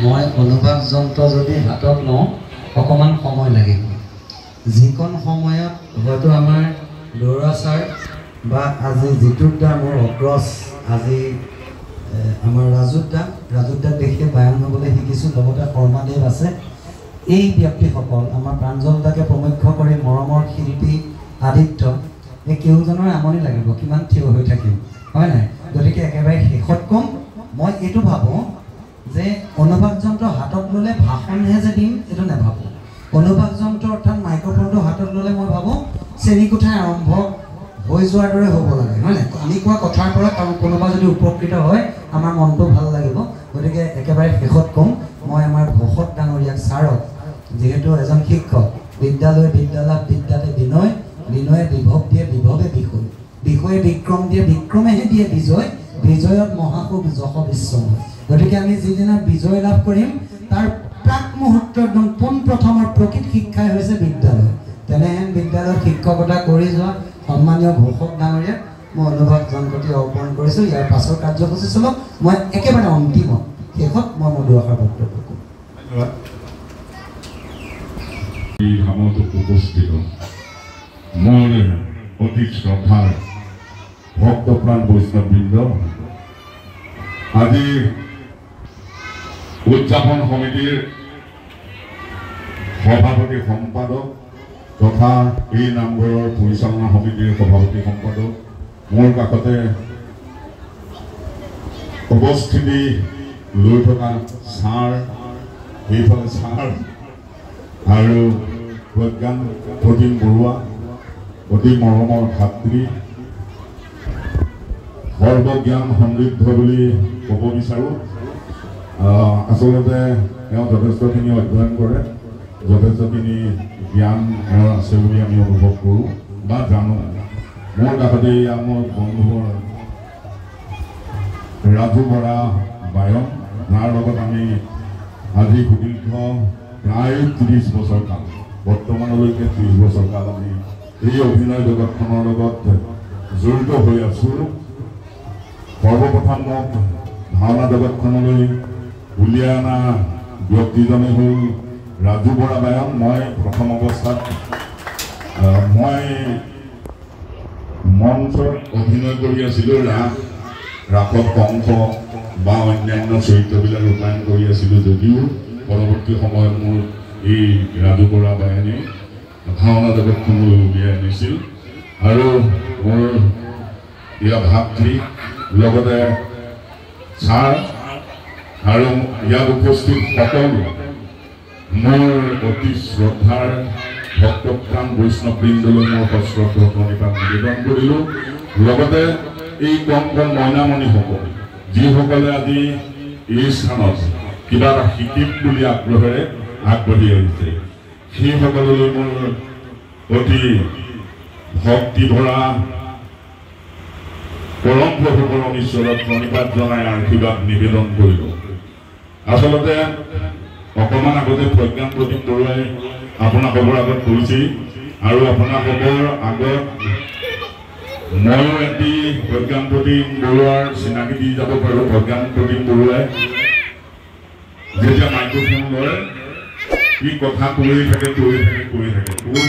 মই অনুবাদ যন্ত্ৰ যদি হাতত লওঁ অকণমান সময় লাগিব যিকণ সময়ত হয়তো আমাৰ দৌৰা ছাৰ বা আজি জিতুদা মোৰ অগ্ৰজ আজি আমাৰ ৰাজুদা দেখি বায়ন হ'বলৈ শিকিছোঁ লগতে শৰ্মাদেৱ আছে এই ব্যক্তিসকল আমাৰ প্ৰাঞ্জলদাকে প্ৰমুখ্য কৰি মৰমৰ শিল্পী আদিত্য এই কেউজনৰ আমনি লাগিব কিমান থিয় হৈ থাকিম হয় নাই গতিকে একেবাৰে শেষত কম মই এইটো ভাবোঁ যে অনুবাদ যন্ত্ৰ হাতত ল'লে ভাষণহে যে দিম এইটো নাভাবোঁ অনুবাদ যন্ত্ৰ অৰ্থাৎ মাইক্ৰফোনটো হাতত ল'লে মই ভাবোঁ শ্ৰেণীকোঠাই আৰম্ভ হৈ যোৱাৰ দৰে হ'ব লাগে হয় নাই আমি কোৱা কথাৰ পৰা কোনোবা যদি উপকৃত হয় আমাৰ মনটো ভাল লাগিব গতিকে একেবাৰে শেষত ক'ম মই আমাৰ ভকত ডাঙৰীয়াক ছাৰক যিহেতু এজন শিক্ষক বিদ্যালয় বিদ্যালাভ বিদ্যাতে বিনয় বিনয়ে বিভৱ দিয়ে বিভৱে বিষয় বিষয়ে বিক্ৰম দিয়ে বিক্ৰমেহে দিয়ে বিজয় বিজয়ত মহাসুখ যশ বিশ্বময় গতিকে আমি যিদিনা বিজয় লাভ কৰিম তাৰ প্ৰাক মুহূৰ্ত একদম পোনপ্ৰথমৰ প্ৰকৃত শিক্ষাই হৈছে বিদ্যালয় তেনেহেন বিদ্যালয়ত শিক্ষকতা কৰি যোৱা সন্মানীয় ঘোষক ডাঙৰীয়াক মই অনুবাদ যন্ত্ৰটি অৰ্পণ কৰিছোঁ ইয়াৰ পাছৰ কাৰ্যসূচী চলক মই একেবাৰে অন্তিমত শেষত মই মোৰ দুআষাৰ বক্তব্য কৰোঁ ধন্যবাদ উপস্থিত মোৰ অতি শ্ৰদ্ধাৰ ভক্তপ্ৰাণ বৈষ্ণৱবৃন্দ আজি উদযাপন সমিতিৰ সভাপতি সম্পাদক তথা এই নামঘৰৰ পৰিচালনা সমিতিৰ সভাপতি সম্পাদক মোৰ কাষতে উপস্থিতি লৈ থকা ছাৰ এইফালে ছাৰ আৰু প্ৰজ্ঞান প্ৰতিম বৰুৱা অতি মৰমৰ ভাতৃ সৰ্বজ্ঞান সমৃদ্ধ বুলি ক'ব বিচাৰোঁ আচলতে তেওঁ যথেষ্টখিনি অধ্যয়ন কৰে যথেষ্টখিনি জ্ঞান আছে বুলি আমি অনুভৱ কৰোঁ বা জানো মোৰ কাষতে মোৰ বন্ধুবৰ ৰাজু বৰা বায়ন যাৰ লগত আমি আজি সুদীৰ্ঘ প্ৰায় 30 বছৰ কাল বৰ্তমানলৈকে 30 বছৰ কাল আমি এই অভিনয় জগতখনৰ লগত জড়িত হৈ আছোঁ সৰ্বপ্ৰথম মোক ভাওনা জগতখনলৈ উলিয়াই অনা ব্যক্তিজনে হ'ল ৰাজু বৰা বায়ন মই প্ৰথম অৱস্থাত মই মঞ্চত অভিনয় কৰি আছিলোঁ ৰাসত কংস বা অন্যান্য চৰিত্ৰবিলাক ৰূপায়ণ কৰি আছিলোঁ যদিও পৰৱৰ্তী সময়ত মোৰ এই ৰাজু বৰা বায়নে ভাওনা জগতখনলৈ উলিয়াই আনিছিল আৰু মোৰ ইয়াৰ ভাতৃ লগতে ছাৰ আৰু ইয়াত উপস্থিত সকলো মোৰ অতি শ্ৰদ্ধাৰ ভক্তপ্ৰাণ বৈষ্ণৱবৃন্দলৈ মোৰ সশ্ৰদ্ধ প্ৰণিপাত নিবেদন কৰিলোঁ লগতে এই কণ মইনামণিসকল যিসকলে আজি এই স্থানত কিবা এটা শিকিম বুলি আগ্ৰহেৰে আগবাঢ়ি আহিছে সেইসকললৈ মোৰ অতি ভক্তি ভৰা পৰম প্ৰভুপৰম ঈশ্বৰৰ প্ৰণিপাত জনাই আশীৰ্বাদ নিবেদন কৰিলোঁ আচলতে অকণমান আগতে প্ৰজ্ঞান প্ৰতীক বৰুৱাই আপোনালোকৰ আগত কৰিছিল আৰু আপোনালোকৰ আগত ময়ো এটি প্ৰজ্ঞান প্ৰতীক বৰুৱাৰ চিনাকি দি যাব পাৰোঁ প্ৰজ্ঞান প্ৰতীক বৰুৱাই যেতিয়া মাইক্ৰফোন লয় কি কথা কৈ থাকে ক'ৰ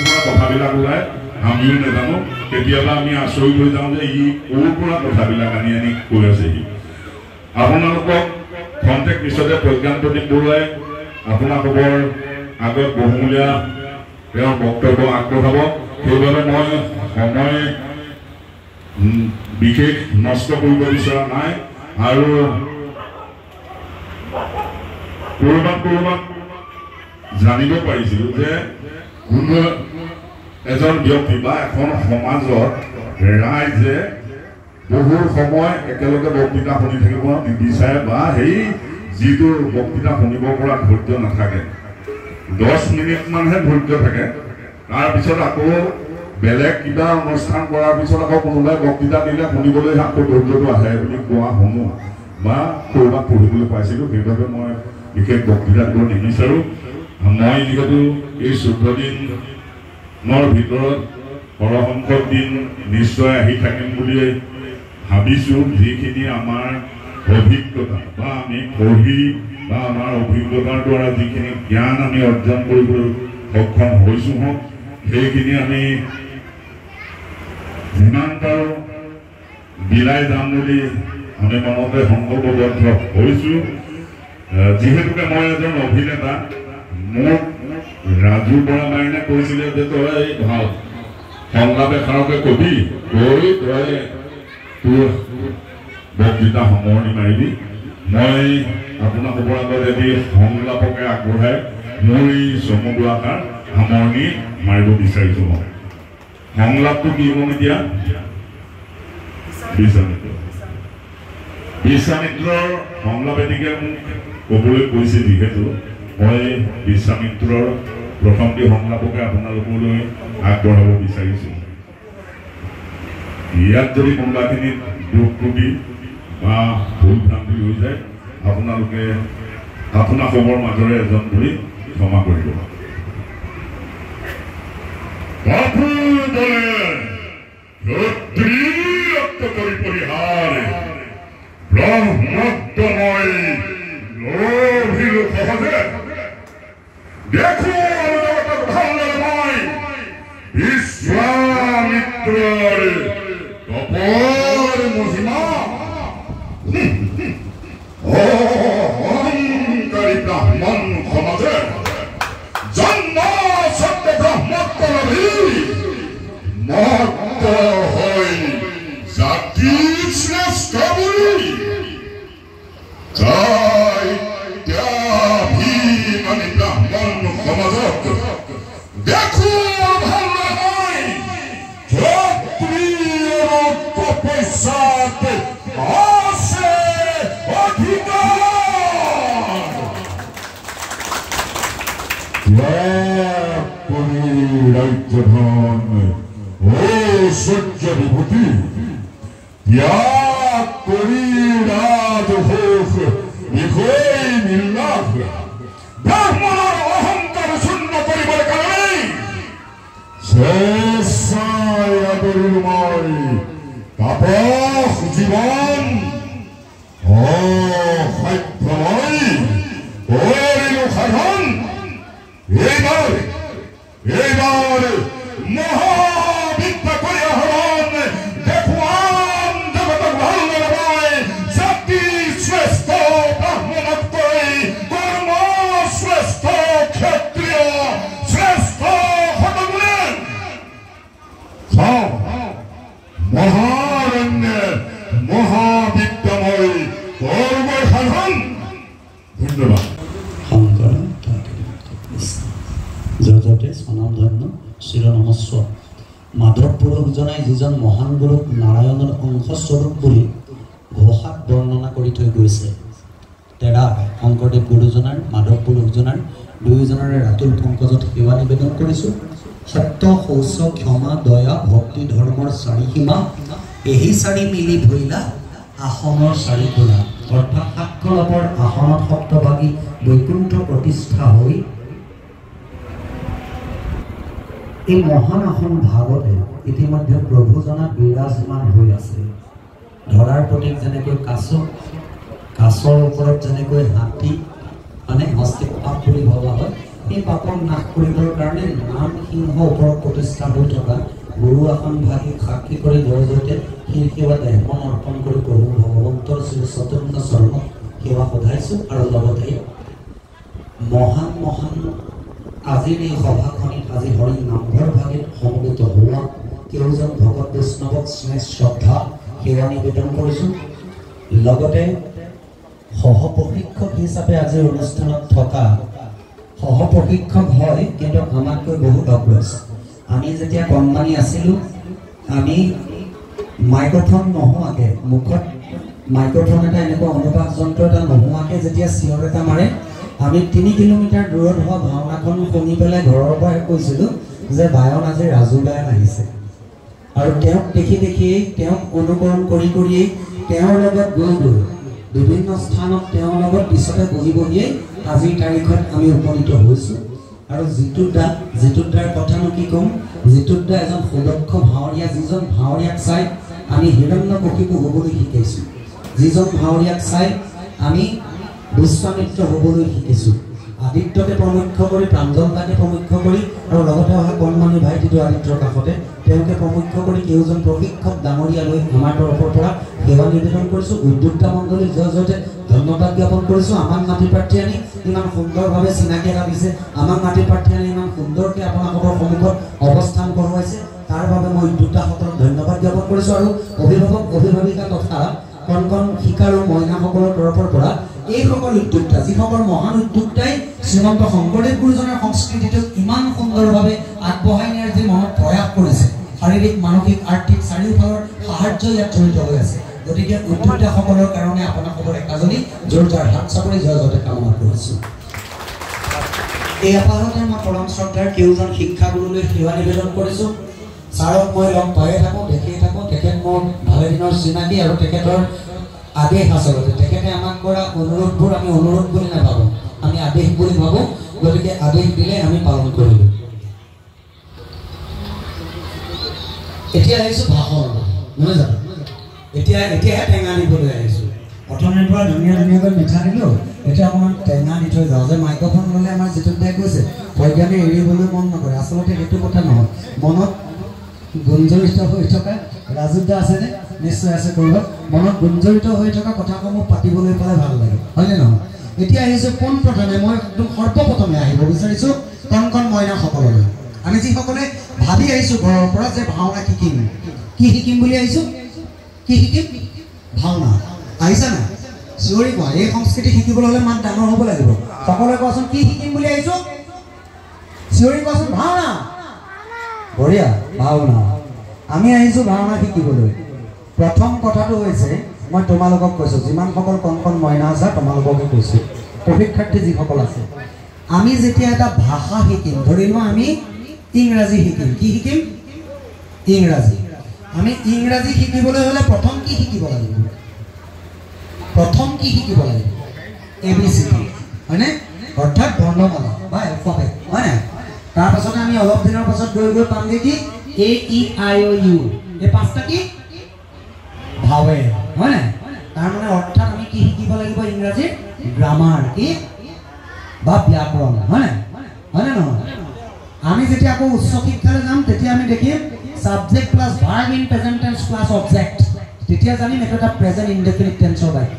পৰা কথাবিলাক ওলায় আমিও নাজানো কেতিয়াবা আমি আচৰিত হৈ যাওঁ যে ই ক'ৰ পৰা কথাবিলাক আনি কৈ আছেহি আপোনালোকক খন্তেক পিছতে প্ৰজ্ঞান প্ৰতীক বৰুৱাই আপোনালোকৰ আগত বহুমূলীয়া তেওঁৰ বক্তব্য আগবঢ়াব সেইবাবে মই সময় বিশেষ নষ্ট কৰিব বিচৰা নাই আৰু ক'ৰবাত জানিব পাৰিছিলোঁ যে কোনো এজন ব্যক্তি বা এখন সমাজত ৰাইজে বহু সময় একেলগে বক্তৃতা শুনি থাকিব নিবিচাৰে বা সেই যিটো বক্তৃতা শুনিব পৰা ধৈৰ্য নাথাকে 10 মিনিটমানহে ধৈৰ্য থাকে তাৰপিছত আকৌ বেলেগ কিবা অনুষ্ঠান কৰাৰ পিছত আকৌ কোনোবাই বক্তৃতা দিলে শুনিবলৈ আকৌ ধৈৰ্যটো আহে বুলি কোৱা শুনো বা ক'ৰবাত পঢ়িবলৈ পাইছিলোঁ সেইবাবে মই বিশেষ বক্তৃতা দিব নিবিচাৰোঁ মই যিহেতু এই 14 দিনৰ ভিতৰত সৰহসংখ্যক দিন নিশ্চয় আহি থাকিম বুলি ভাবিছোঁ যিখিনি আমাৰ অভিজ্ঞতা বা আমি পঢ়ি বা আমাৰ অভিজ্ঞতাৰ দ্বাৰা যিখিনি জ্ঞান আমি অৰ্জন কৰিবলৈ সক্ষম হৈছোঁ হওক সেইখিনি আমি যিমান পাৰোঁ বিলাই যাম বুলি আমি মনতে সংকল্পবদ্ধ হৈছোঁ। যিহেতুকে মই এজন অভিনেতা, মোক ৰাজু বৰামাইনে কৈছিলে যে তই ভাল সংলাপ এষাৰকে কবি, কৈ তই তোৰ বক্তৃতা সামৰণি মাৰিবি। মই আপোনালোকৰ আগত এটি সংলাপকে আগবঢ়াই মোৰ এই চমু আকাৰ সামৰণি মাৰিব বিচাৰিছোঁ। মই সংলাপটো কি ক'ম এতিয়া? বিশ্বামিত্ৰৰ সংলাপ এটিকে মোক ক'বলৈ কৈছে, যিহেতু মই বিশ্বামিত্ৰৰ প্ৰথমটি সংলাপকে আপোনালোকলৈ আগবঢ়াব বিচাৰিছোঁ। ইয়াত যদি কোনোবাখিনিত দুখ ত্ৰুটি বা ভুল ভ্ৰান্তি হৈ যায় আপোনালোকে আপোনালোকৰ মাজৰে এজন বুলি ক্ষমা কৰিব। বিশ্বামিত্ৰৰ তপৰ মহিমা অহংকাৰী ব্ৰাহ্মণ সমাজে জন্ম সত্য ব্ৰহ্মত্ব লাভি মহত্ব হৈ জাতি শ্ৰেষ্ঠ বুলি ত্যাগী ব্ৰাহ্মণ সমাজক দেখো ভাল নহয় তপস্যাত আছে অধিকাৰ। ৰাজ্যধন ও সূৰ্য বিভূতি ত্যাগ কৰি ৰাজভোগ বিষয় নিৰ্লাভ ব্ৰাহ্মণৰ অহংকাৰ শূন্য কৰিবৰ কাৰণে স্বেচ্ছাই আদৰিলো মই তাপস জীৱন অসাধ্যময় কৰিলো সাধন। এইবাৰ মহাবিদ্যা কৰি আহৰণ দেখুৱাম জগতক ভাল নহয় জাতি শ্ৰেষ্ঠ ব্ৰাহ্মণতকৈ কৰ্ম শ্ৰেষ্ঠ ক্ষত্ৰিয় শ্ৰেষ্ঠ সতগুণে মহাৰণ্য মহাবিদ্যাময় কৰ্মৰ সাধন। ধন্যবাদ। শংকৰ জগতে স্বনামধন্য চিৰনমস্ব মাধৱ পুৰুষজনাই যিজন মহান গুৰুক নাৰায়ণৰ অংশস্বৰূপ বুলি ঘোষাত বৰ্ণনা কৰি থৈ গৈছে, তেৰা শংকৰদেৱ গুৰুজনাৰ মাধৱ পুৰুষজনাৰ দুয়োজনৰে ৰাতুল পংকজত সেৱা নিবেদন কৰিছোঁ। সত্য শৌচ ক্ষমা দয়া ভক্তি ধৰ্মৰ চাৰি সীমা এই চাৰি মিলি ভৈলা আসনৰ চাৰি কোলা, অৰ্থাৎ সাক্ষৰপৰ আসনত সপ্তভাগী বৈকুণ্ঠ প্ৰতিষ্ঠা হৈ এই মহান আসন ভাগতে ইতিমধ্যে প্ৰভুজনা বিৰাজমান হৈ আছে। ধৰাৰ প্ৰতীক যেনেকৈ কাছ, কাছৰ ওপৰত যেনেকৈ হাতী মানে হস্তিক পাপ বুলি ভবা হয়, এই পাপক নাশ কৰিবৰ কাৰণে নাম সিংহ ওপৰত প্ৰতিষ্ঠা হৈ থকা গুৰু আসন ভাগিক সাক্ষী কৰি জয়জয়তে শিৰ সেৱা দেহমন অৰ্পণ কৰি প্ৰভু ভগৱন্তৰ শ্ৰী চতুৰ্থ চৰণত সেৱা সধাইছোঁ। আৰু লগতে মহান মহান আজিৰ এই সভাখনিত আজি হৰি নামঘৰ ভাগিত সমবেত হোৱা কেউজন ভকত বৈষ্ণৱক স্নেহ শ্ৰদ্ধা সেৱা নিবেদন কৰিছোঁ। লগতে সহ প্ৰশিক্ষক হিচাপে আজিৰ অনুষ্ঠানত থকা সহ প্ৰশিক্ষক হয়, কিন্তু আমাতকৈ বহুত অগ্ৰজ। আমি যেতিয়া কণমানি আছিলোঁ, আমি মাইক্ৰফোন নোহোৱাকৈ মুখত মাইক্ৰফোন এটা এনেকুৱা অনুবাদ যন্ত্ৰ এটা নোহোৱাকৈ যেতিয়া চিঞৰ এটা মাৰে, আমি 3 কিলোমিটাৰ দূৰত হোৱা ভাওনাখন শুনি পেলাই ঘৰৰ পৰা কৈছিলোঁ যে বায়ন আজি ৰাজু বায়ন আহিছে। আৰু তেওঁক দেখি দেখিয়েই তেওঁক অনুকৰণ কৰি কৰিয়েই তেওঁৰ লগত গৈ গৈ বিভিন্ন স্থানত তেওঁৰ লগত পিছতে বহি বহিয়েই আজিৰ তাৰিখত আমি উপনীত হৈছোঁ। আৰু জিতুদাৰ কথানো কি ক'ম, জিতুদা এজন সুদক্ষ ভাৱৰীয়া, যিজন ভাৱৰীয়াক চাই আমি হিৰণ্যকশিপু হ'বলৈ শিকাইছোঁ, যিজন ভাৱৰীয়াক চাই আমি বিশ্বামিত্ৰ হ'বলৈ শিকিছোঁ। আদিত্যকে প্ৰমুখ্য কৰি প্ৰাঞ্জলতাকে প্ৰমুখ্য কৰি আৰু লগতে অহা কণমানি ভাইটিটো আদিত্যৰ কাষতে তেওঁকে প্ৰমুখ্য কৰি কেউজন প্ৰশিক্ষক ডাঙৰীয়া লৈ আমাৰ তৰফৰ পৰা সেৱা নিবেদন কৰিছোঁ। উদ্যোক্তা মণ্ডলীৰ জয়তে ধন্যবাদ জ্ঞাপন কৰিছোঁ। আমাক মাটি প্ৰাৰ্থী আনি ইমান সুন্দৰভাৱে চিনাকি এটা দিছে, আমাক মাটি প্ৰাৰ্থী আনি ইমান সুন্দৰকৈ আপোনালোকৰ সন্মুখত অৱস্থান কৰোৱাইছে, তাৰ বাবে মই উদ্যোক্তাসকলক ধন্যবাদ জ্ঞাপন কৰিছোঁ। আৰু অভিভাৱক অভিভাৱিকা তথা কণ কণ শিকাৰু মহিলাসকলৰ তৰফৰ পৰা এইসকল উদ্যোক্তা, যিসকল মহান উদ্যোক্তাই শ্ৰীমন্ত শংকৰদেৱ গুৰুজনাৰ সংস্কৃতিটোক ইমান সুন্দৰভাৱে আগবঢ়াই নিয়াৰ যি মনত প্ৰয়াস কৰিছে, শাৰীৰিক মানসিক আৰ্থিক চাৰিওফালৰ সাহায্য ইয়াত জড়িত হৈ আছে। গতিকে উদ্যোক্তাসকলৰ কাৰণে আপোনালোকৰ একাজনী জোৰদাৰ হাত চাপৰি জয়তে কামনা কৰিছোঁ। এই আপাহতে মই পৰম শ্ৰদ্ধাৰ কেউজন শিক্ষাগুৰুলৈ সেৱা নিবেদন কৰিছোঁ। ছাৰক মই লগ পায়ে থাকোঁ, দেখিয়ে থাকোঁ। তেখেত মোৰ ভালেদিনৰ চিনাকি আৰু তেখেতৰ আদেশ আচলতে তেখেতে আমাক কৰা অনুৰোধবোৰ আমি অনুৰোধ বুলি নাভাবোঁ, আমি আদেশ বুলি ভাবোঁ। গতিকে আদেশ দিলে আমি পালন কৰিলোঁ। এতিয়া আহিছোঁ ভাষণ, নহয় জানো? এতিয়াহে টেঙা দিবলৈ আহিছোঁ। প্ৰথমে পৰা ধুনীয়া ধুনীয়াকৈ মিঠা দিলোঁ, এতিয়া অকণমান টেঙা দি থৈ যাওঁ। যে মাইক্ৰফোন ল'লে আমাৰ যিটো দাই কৈছে বৈজ্ঞানিক এৰিবলৈ মন নকৰে, আচলতে সেইটো কথা নহয়। মনত গুঞ্জৰিত হৈ থকা ৰাজীৱ দা আছেনে? নিশ্চয় আছে। কৰিব মনত গুঞ্জৰিত হৈ থকা কথাসমূহ পাতিবলৈ পালে ভাল লাগে, হয়নে নহয়? এতিয়া আহিছোঁ পোনপ্ৰথমে মই একদম সৰ্বপ্ৰথমে আহিব বিচাৰিছোঁ কণ কণ মইনাসকললৈ। আমি যিসকলে ভাবি আহিছোঁ ঘৰৰ পৰা যে ভাওনা শিকিম, কি শিকিম বুলি আহিছোঁ? কি শিকিম? ভাওনা। আহিছা নাই? চিঞৰি কোৱা। এই সংস্কৃতি শিকিবলৈ হ'লে মাত ডাঙৰ হ'ব লাগিব। সকলোৱে কোৱাচোন, কি শিকিম বুলি আহিছোঁ? চিঞৰি কোৱাচোন। ভাওনা। বঢ়িয়া, ভাওনা। আমি আহিছোঁ ভাওনা শিকিবলৈ। প্ৰথম কথাটো হৈছে মই তোমালোকক কৈছোঁ, যিমানসকল কণ কণ মইনা আছা তোমালোককে কৈছোঁ, প্ৰশিক্ষাৰ্থী যিসকল আছে, আমি যেতিয়া এটা ভাষা শিকিম, ধৰি লোৱা আমি ইংৰাজী শিকিম। কি শিকিম? ইংৰাজী। আমি ইংৰাজী শিকিবলৈ হ'লে প্ৰথম কি শিকিব লাগিব? প্ৰথম কি শিকিব লাগিব? ABCD, হয়নে? অৰ্থাৎ বৰ্ণমালা বা এলফাবেট, হয়নে? তাৰপাছতে আমি অলপ দিনৰ পাছত গৈ গৈ পামগৈ কি AEIOU। এই পাঁচটা কি ভাৱে, হয়নে? তাৰমানে অৰ্থাৎ আমি কি শিকিব লাগিব? ইংৰাজীৰ গ্ৰামাৰ কি বা ব্যাকৰণ, হয়নে? হয়নে নহয়? আমি যেতিয়া আকৌ উচ্চ শিক্ষালৈ যাম তেতিয়া আমি দেখিম subject plus verb in present tense plus object. তেতিয়া জানিম এইটো এটা প্ৰেজেন্ট ইনডেফিনিট টেন্সৰ বাক্য।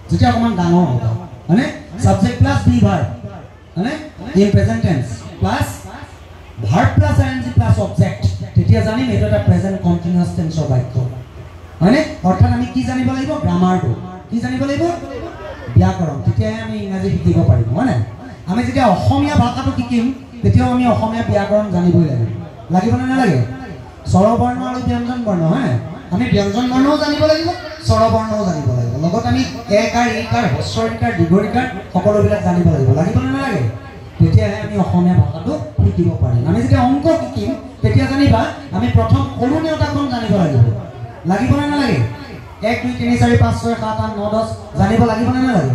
যেতিয়া অকণমান ডাঙৰ হ'ব, হয়নে? সাবজেক্ট প্লাছ বি ভাৰ্ব, হয়নে? In present tense plus verb plus ING plus object, তেতিয়া জানিম এইটো এটা প্ৰেজেন্ট কণ্টিনিউয়াছ টেন্সৰ বাক্য, হয়নে? অৰ্থাৎ আমি কি জানিব লাগিব? গ্ৰামাৰটো। কি জানিব লাগিব? ব্যাকৰণ। তেতিয়াহে আমি ইংৰাজী শিকিব পাৰিম, হয়নে? আমি যেতিয়া অসমীয়া ভাষাটো শিকিম তেতিয়াও আমি অসমীয়া ব্যাকৰণ জানিবই লাগিব। লাগিবনে নালাগে? স্বৰবৰ্ণ আৰু ব্যঞ্জন বৰ্ণ, হয়নে? আমি ব্যঞ্জন বৰ্ণও জানিব লাগিব, স্বৰবৰ্ণও জানিব লাগিব। লগত আমি একাৰ, ইকাৰ, হ্ৰস্বৰ ইকাৰ, দীৰ্ঘ ইকাৰ সকলোবিলাক জানিব লাগিব। লাগিবনে নালাগে? তেতিয়াহে আমি অসমীয়া ভাষাটো শিকিব পাৰিম। আমি যেতিয়া অংক শিকিম তেতিয়া জানিবা আমি প্ৰথম সৰু নেওতাখন জানিব লাগিব। লাগিবনে নালাগে? 1 2 3 4 5 6 7 8 9 10 জানিব লাগিবনে নালাগে?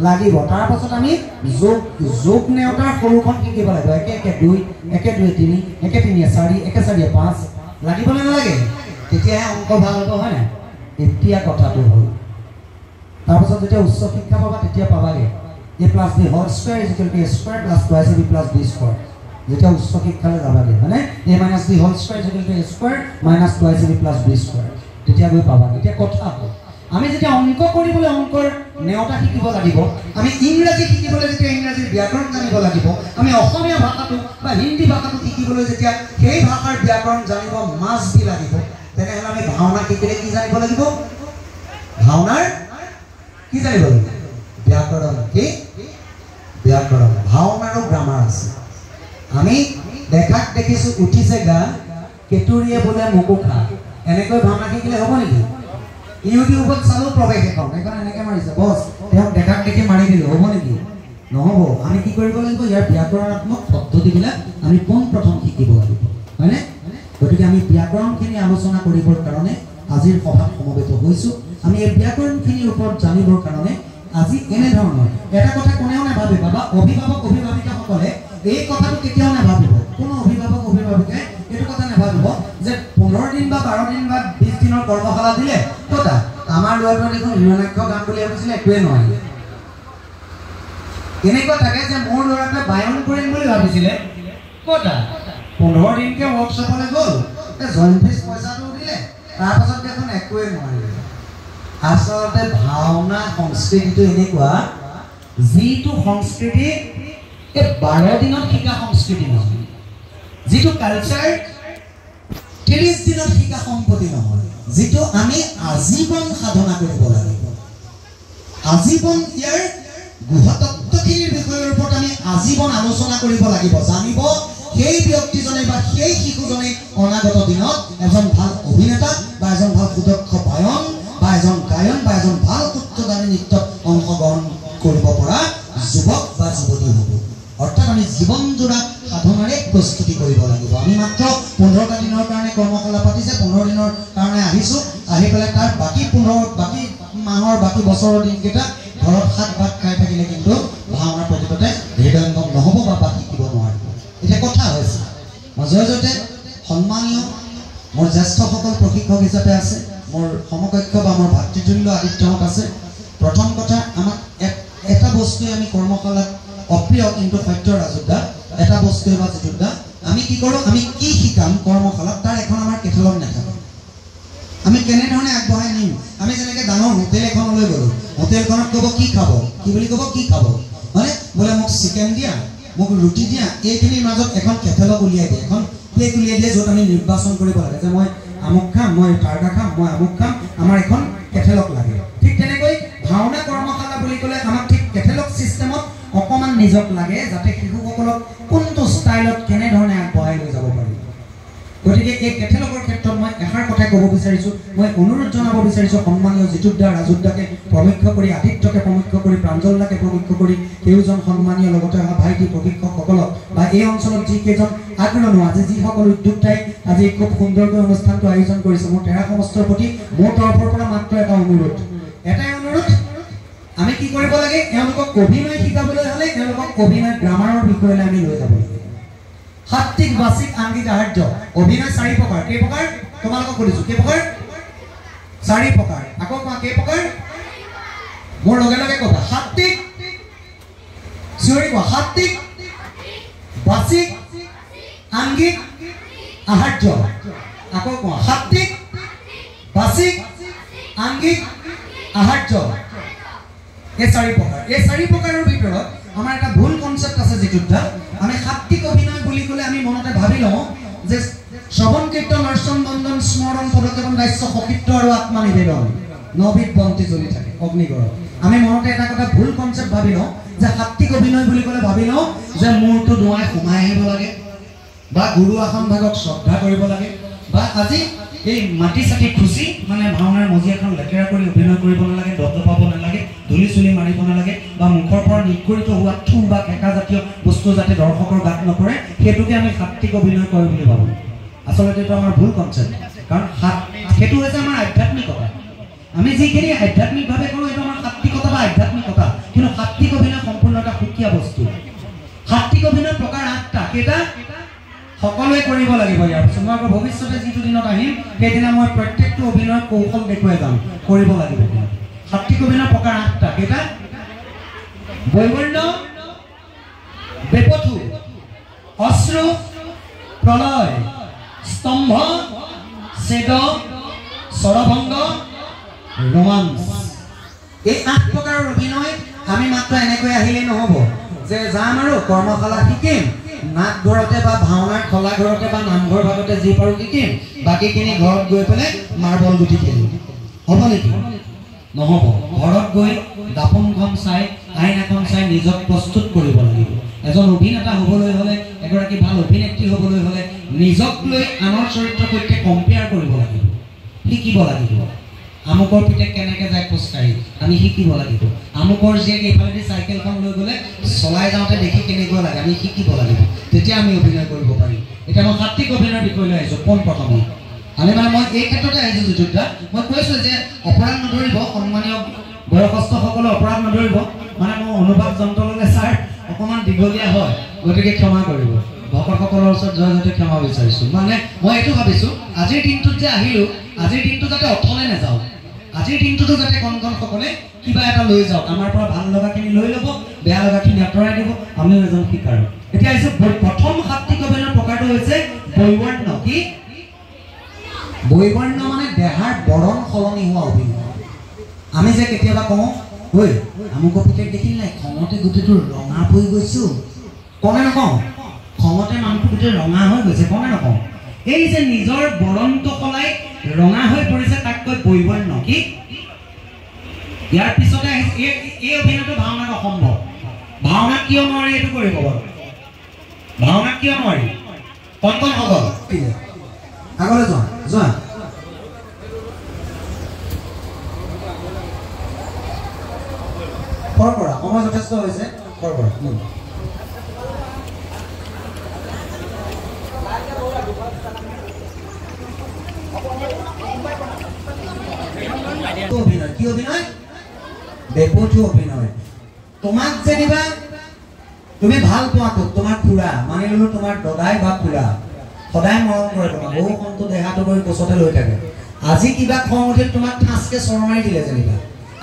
লাগিব। তাৰপাছত আমি যোগ নেওতাৰ সৰুখন শিকিব লাগিব। 1 1 2 1 2 3 1 3 4 1 4 5 লাগিবনে নালাগে? তেতিয়াহে অংক ভাল হ'ব, হয়নে? এতিয়া কথাটো হ'ল তাৰপাছত যেতিয়া উচ্চ শিক্ষা পাবা তেতিয়া পাবাগে a plus b whole square is equal to a square plus twice b plus b square। যেতিয়া উচ্চ শিক্ষালৈ যাবাগে, হয়নে? a minus b whole square is equal to a square minus twice b plus b square। তেতিয়া গৈ পাবাগে। এতিয়া কথা হ'ল আমি যেতিয়া অংক কৰিবলৈ অংকৰ নেওতা শিকিব লাগিব, আমি ইংৰাজী শিকিবলৈ যেতিয়া ইংৰাজীৰ ব্যাকৰণ জানিব লাগিব, আমি অসমীয়া ভাষাটো বা হিন্দী ভাষাটো শিকিবলৈ যেতিয়া সেই ভাষাৰ ব্যাকৰণ জানিব মাষ্ট বি লাগিব, তেনেহ'লে আমি ভাওনা শিকিলে কি জানিব লাগিব? ভাওনাৰ কি জানিব লাগিব? ব্যাকৰণ। কি ব্যাকৰণ? ভাওনাৰো গ্ৰামাৰ আছে। আমি দেখাক দেখিছোঁ উঠিছে গা কেতুৰিয়ে বোলে মোকো খা, এনেকৈ ভাওনা শিকিলে হ'ব নেকি? ইউটিউবত চালেও প্ৰৱেশ এখন এনেকৈ মাৰিছে, বছ তেওঁক দেখাক দেখি মাৰি দিলোঁ, হ'ব নেকি? নহ'ব। আমি কি কৰিব লাগিব? ইয়াৰ ব্যাকৰণাত্মক পদ্ধতিবিলাক আমি পোনপ্ৰথম শিকিব লাগিব, হয়নে? গতিকে আমি ব্যাকৰণখিনি আলোচনা কৰিবৰ কাৰণে আজিৰ সভাত সমবেত হৈছোঁ। আমি এই ব্যাকৰণখিনিৰ ওপৰত জানিবৰ কাৰণে আজি এনেধৰণৰ এটা কথা কোনেও নাভাবিব বা অভিভাৱক অভিভাৱিকাসকলে এই কথাটো কেতিয়াও নাভাবিব। কোনো অভিভাৱক অভিভাৱিকাই এইটো কথা নাভাবিব যে 15 দিন বা 12 দিন বা 20 দিনৰ কৰ্মশালা দিলে কথা আমাৰ ল'ৰাটোৱে দেখোন হিৰণ্যাক্ষ গান বুলি ভাবিছিলে, একোৱে নহয়। এনেকুৱা থাকে যে মোৰ ল'ৰাটোৱে বায়ন কৰিম বুলি ভাবিছিলে ক'তা 15 দিনকৈ ৱৰ্কশ্বপলৈ গ'ল জইন ফিজ পইচাটো দিলে তাৰপাছত দেখোন একোৱেই নোৱাৰিলে আচলতে ভাওনা সংস্কৃতিটো এনেকুৱা যিটো সংস্কৃতি এই 12 দিনত শিকা সংস্কৃতি নহয় যিটো কালচাৰ 30 দিনত শিকা সম্পত্তি নহয় যিটো আমি আজীৱন সাধনা কৰিব লাগিব আজীৱন ইয়াৰ গুহতত্ত্বখিনিৰ বিষয়ৰ ওপৰত আমি আজীৱন আলোচনা কৰিব লাগিব জানিব সেই ব্যক্তিজনে বা সেই শিশুজনে অনাগত দিনত এজন ভাল অভিনেতা বা এজন ভাল সুদক্ষ বায়ন বা এজন গায়ন বা এজন ভাল উচ্চগামী নৃত্যত অংশগ্ৰহণ কৰিব পৰা যুৱক বা যুৱতী হ'ব অৰ্থাৎ আমি জীৱনজোৰা সাধনাৰে প্ৰস্তুতি কৰিব লাগিব আমি মাত্ৰ 15টা দিনৰ কাৰণে কৰ্মশালা পাতিছে 15 দিনৰ কাৰণে আহিছোঁ আহি পেলাই তাৰ বাকী মাহৰ বাকী বছৰৰ দিনকেইটা ঘৰত শাক ভাত খাই থাকিলে কিন্তু ভাওনাৰ প্ৰতিপদে হৃদয়ংগম নহ'ব বা বাকী শিকিব নোৱাৰিব এতিয়া কথা হৈছে মাজতে সন্মানীয় মোৰ জ্যেষ্ঠসকল প্ৰশিক্ষক হিচাপে আছে মোৰ সমকক্ষ বা মোৰ ভাতৃতুল্য আদিত্যহঁত আছে প্ৰথম কথা আমাক এটা বস্তুৱে আমি কৰ্মশালাত অপ্ৰিয় কিন্তু সত্য ৰাজুদা এটা বস্তুৱে বা যিটোদা আমি কি কৰোঁ আমি কি শিকাম কৰ্মশালাত তাৰ এখন আমাৰ কেটেলগ নাথাকে আমি কেনেধৰণে আগবঢ়াই নিম আমি যেনেকৈ ডাঙৰ হোটেল এখনলৈ গ'লোঁ হোটেলখনত ক'ব কি খাব কি বুলি ক'ব কি খাব মানে বোলে মোক চিকেন দিয়া মোক ৰুটি দিয়া এইখিনিৰ মাজত এখন কেটেলগ উলিয়াই দিয়ে এখন প্লেট উলিয়াই দিয়ে য'ত আমি নিৰ্বাচন কৰিব লাগে যে মই আমুক খাম মই টাৰ্গা খাম মই আমুক খাম আমাৰ এখন কেটেলগ লাগে ঠিক তেনেকৈ ভাওনা কৰ্মশালা বুলি ক'লে আমাক ঠিক কেটেলগ ছিষ্টেমত অকণমান নিজক লাগে যাতে শিশুসকলক কোনটো ষ্টাইলত কেনেধৰণে আগবঢ়াই লৈ যাব পাৰি গতিকে এই কেটেলগৰ ক্ষেত্ৰত মই এষাৰ কথা ক'ব বিচাৰিছোঁ মই অনুৰোধ জনাব বিচাৰিছোঁ সন্মানীয় জিতুদা ৰাজুদাকে প্ৰমুখ্য কৰি আদিত্যকে প্ৰমুখ্য কৰি প্ৰাঞ্জলদাকে প্ৰমুখ্য কৰি কেউজন সন্মানীয় লগতে অহা ভাইটি প্ৰশিক্ষকসকলক বা এই অঞ্চলত যিকেইজন আগ্ৰহী আজি যিসকল উদ্যোক্তাই আজি খুব সুন্দৰকৈ অনুষ্ঠানটো আয়োজন কৰিছে মোৰ তেৰা সমষ্টৰ প্ৰতি মোৰ তৰফৰ পৰা মাত্ৰ এটা অনুৰোধ এটাই অনুৰোধ আমি কি কৰিব লাগে এওঁলোকক অভিনয় শিকাবলৈ হ'লে এওঁলোকক অভিনয় গ্ৰামাৰৰ বিষয়লৈ আমি লৈ যাব লাগে সাত্বিক বাচিক আংগিক আহাৰ্য অভিনয় 4 প্ৰকাৰ কেই প্ৰকাৰ তোমালোকক কৈছোঁ কেই প্ৰকাৰ 4 প্ৰকাৰ আকৌ কোৱা কেই প্ৰকাৰ মোৰ লগে লগে ক'বা সাত্বিক চিঞৰি কোৱা সাত্বিক বাচিক আংগিক আহাৰ্য আকৌ কোৱা সাত্বিক বাচিক আংগিক আহাৰ্য এই 4 প্ৰকাৰ এই 4 প্ৰকাৰৰ ভিতৰত আমাৰ এটা ভুল কনসেপ্ট আছে যেটা আমি সাত্বিক অভিনয় বুলি ক'লে আমি মনতে ভাবি লওঁ যে শ্ৰৱণ কীৰ্তন অৰ্চন বন্দন স্মৰণ পদকেতন দাস্য সকিত্ব আৰু আত্মা নিবেদন নবিত বন্তি জ্বলি থাকে অগ্নিগড় আমি মনতে এটা কথা ভুল কনসেপ্ট ভাবি লওঁ যে সাত্বিক অভিনয় বুলি ক'লে ভাবি লওঁ যে মূৰটো দুৱাই সোমাই আহিব লাগে বা গুৰু আসন ভাগক শ্ৰদ্ধা কৰিব লাগে বা আজি এই মাটি চাটি খুচি মানে ভাওনাৰ মজিয়াখন লেতেৰা কৰি অভিনয় কৰিব নালাগে দপ পাব নালাগে ধূলি চুলি মাৰিব নালাগে বা মুখৰ পৰা নিৰ্গৰিত হোৱা থু বা কেঁকা জাতীয় বস্তু যাতে দৰ্শকৰ গাত নপৰে সেইটোকে আমি সাত্বিক অভিনয় কৰে বুলি ভাবোঁ আচলতে এইটো আমাৰ ভুল কনচেপ্ট কাৰণ সেইটো হৈছে আমাৰ আধ্যাত্মিকতা আমি যিখিনি আধ্যাত্মিকভাৱে কৰোঁ এইটো আমাৰ সাত্বিকতা বা আধ্যাত্মিকতা কিন্তু সাত্বিক অভিনয় সম্পূৰ্ণ এটা সুকীয়া বস্তু সাত্বিক অভিনয় প্ৰকাৰ 8টা কেইটা সকলোৱে কৰিব লাগিব ইয়াৰ পিছত মই আকৌ ভৱিষ্যতে যিটো দিনত আহিম সেইদিনা মই প্ৰত্যেকটো অভিনয়ৰ কৌশল দেখুৱাই যাম কৰিব লাগিব সাত্বিক অভিনয় প্ৰকাৰ 8টা কেইটা বৈবৰ্ণ বেপথু অশ্ৰু প্ৰলয় স্তম্ভ ছেদ স্বৰভংগ ৰোমাঞ্চ এই 8 প্ৰকাৰৰ অভিনয় আমি মাত্ৰ এনেকৈ আহিলেই নহ'ব যে যাম আৰু কৰ্মশালা শিকিম নাটঘৰতে বা ভাওনাৰ খলা ঘৰতে বা নামঘৰ ভাগতে যি পাৰোঁ শিকিম বাকীখিনি ঘৰত গৈ পেলাই মাৰ্বল গুটি খেলিম হ'ব নেকি নহ'ব ঘৰত গৈ দাপোনখন চাই আইন এখন চাই নিজক প্ৰস্তুত কৰিব লাগিব এজন অভিনেতা হ'বলৈ হ'লে এগৰাকী ভাল অভিনেত্ৰী হ'বলৈ হ'লে নিজক লৈ আনৰ চৰিত্ৰৰ সৈতে কম্পেয়াৰ কৰিব লাগিব শিকিব লাগিব আমুকৰ পিঠে কেনেকৈ যায় খোজকাঢ়ি আমি শিকিব লাগিব আমুকৰ জীয়েক এইফালেদি চাইকেলখন লৈ গ'লে চলাই যাওঁতে দেখি কেনেকুৱা লাগে আমি শিকিব লাগিব তেতিয়া আমি অভিনয় কৰিব পাৰিম এতিয়া মই সাত্বিক অভিনয়ৰ বিষয়লৈ আহিছোঁ পোনপ্ৰথমে আমি মানে মই এই ক্ষেত্ৰতে আহিছোঁ যিটোটা মই কৈছোঁ যে অপৰাধ নধৰিব সন্মানীয় বয়সস্থসকলে অপৰাধ নধৰিব মানে মোৰ অনুবাদ যন্ত্ৰলৈ ছাৰ অকণমান দীঘলীয়া হয় গতিকে ক্ষমা কৰিব ভকতসকলৰ ওচৰত জয়তে ক্ষমা বিচাৰিছোঁ মানে মই এইটো ভাবিছোঁ আজিৰ দিনটোত যে আহিলোঁ আজিৰ দিনটো যাতে অথলে নাযাওঁ আজিৰ দিনটোতো যাতে কণ-কণসকলে কিবা এটা লৈ যাওক, আমাৰ পৰা ভাল লগাখিনি লৈ ল'ব, বেয়া লগাখিনি আঁতৰাই দিব, আমিও এজন শিকাৰো। এতিয়া আহিছো প্ৰথম সাত্বিক অভিনয়ৰ প্ৰকাৰটো হৈছে বৈবৰ্ণ। কি বৈবৰ্ণ? মানে দেহাৰ বৰণ সলনি হোৱা অভিনয়। আমি যে কেতিয়াবা কওঁ, ঐ আমুক পিতেক দেখিল নাই, খঙতে গোটেইটো ৰঙা পৰি গৈছো, কওঁনে নকওঁ? খঙতে মানুহটো গোটেই ৰঙা হৈ গৈছে, কওঁনে নকওঁ? এই যে নিজৰ বৰণটো সলাই ৰঙা হৈ পৰিছে তাক কয় বৈবৰ্ণ। কি ইয়াৰ পিছতে এই অভিনয়টো ভাওনাত অসম্ভৱ। ভাওনাত কিয় নোৱাৰি এইটো কৰিব বাৰু? ভাওনাত কিয় নোৱাৰি? কণ সকল আগলৈ যোৱা যোৱা। পৰা সময় যথেষ্ট হৈছে। পৰা অভিনয়। কি অভিনয়? বেপথু অভিনয়। তোমাক যেনিবা তুমি ভাল পোৱাটোক, তোমাৰ খুৰা মানি ললো, তোমাৰ দদাই বা খুৰা সদায় মৰম কৰে তোমাক, বহু কণটো দেহাটো কৰি কোচতে লৈ থাকে। আজি কিবা খং উঠিল, তোমাক ঠাঁচকে চৰ মাৰি দিলে যেনিবা,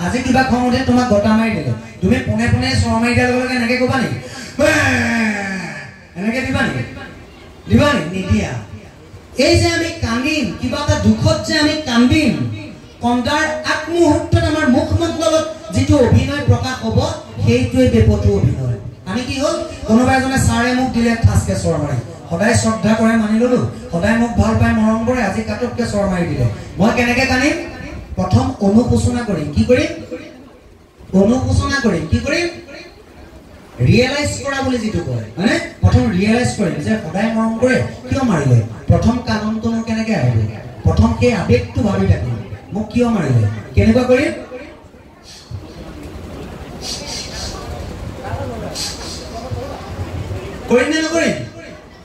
আজি কিবা খং উঠিল তোমাক গটা মাৰি দিলে, তুমি পোনে পোনে চৰ মাৰি দিয়াৰ লগে লগে এনেকে ক'বা নেকি? এনেকে দিবা নেকি? দিবা নেকি? নিদিয়া। এই যে আমি কান্দিম, কিবা এটা দুখত যে আমি কান্দিম, কন্দাৰ আগমুহূৰ্তত আমাৰ মুখমণ্ডলত যিটো অভিনয় প্ৰকাশ হ'ব, সেইটোৱে বেপথু অভিনয়। আমি কি হ'ল, কোনোবা এজনে চাৰে মোক দিলে ঠাঁচকে চৰ মাৰি, সদায় শ্ৰদ্ধা কৰে মানি ললো, সদায় মোক ভাল পাই মৰম কৰে, আজি কাটতকে চৰ মাৰি দিলে, মই কেনেকে কান্দিম? প্ৰথম অনুশোচনা কৰিম। কি কৰিম? অনুশোচনা কৰিম। কি কৰিম? ৰিয়েলাইজ কৰা বুলি যিটো কয়, মানে প্ৰথম ৰিয়েলাইজ কৰিম যে সদায় মৰম কৰে, কিয় মাৰিলে? প্ৰথম কাননটো মোৰ কেনেকে আহিব? প্ৰথম সেই আবেগটো ভাবি থাকিম, মোক কিয় মাৰিলে? কেনেকুৱা কৰিম? কৰিম নে নকৰিম?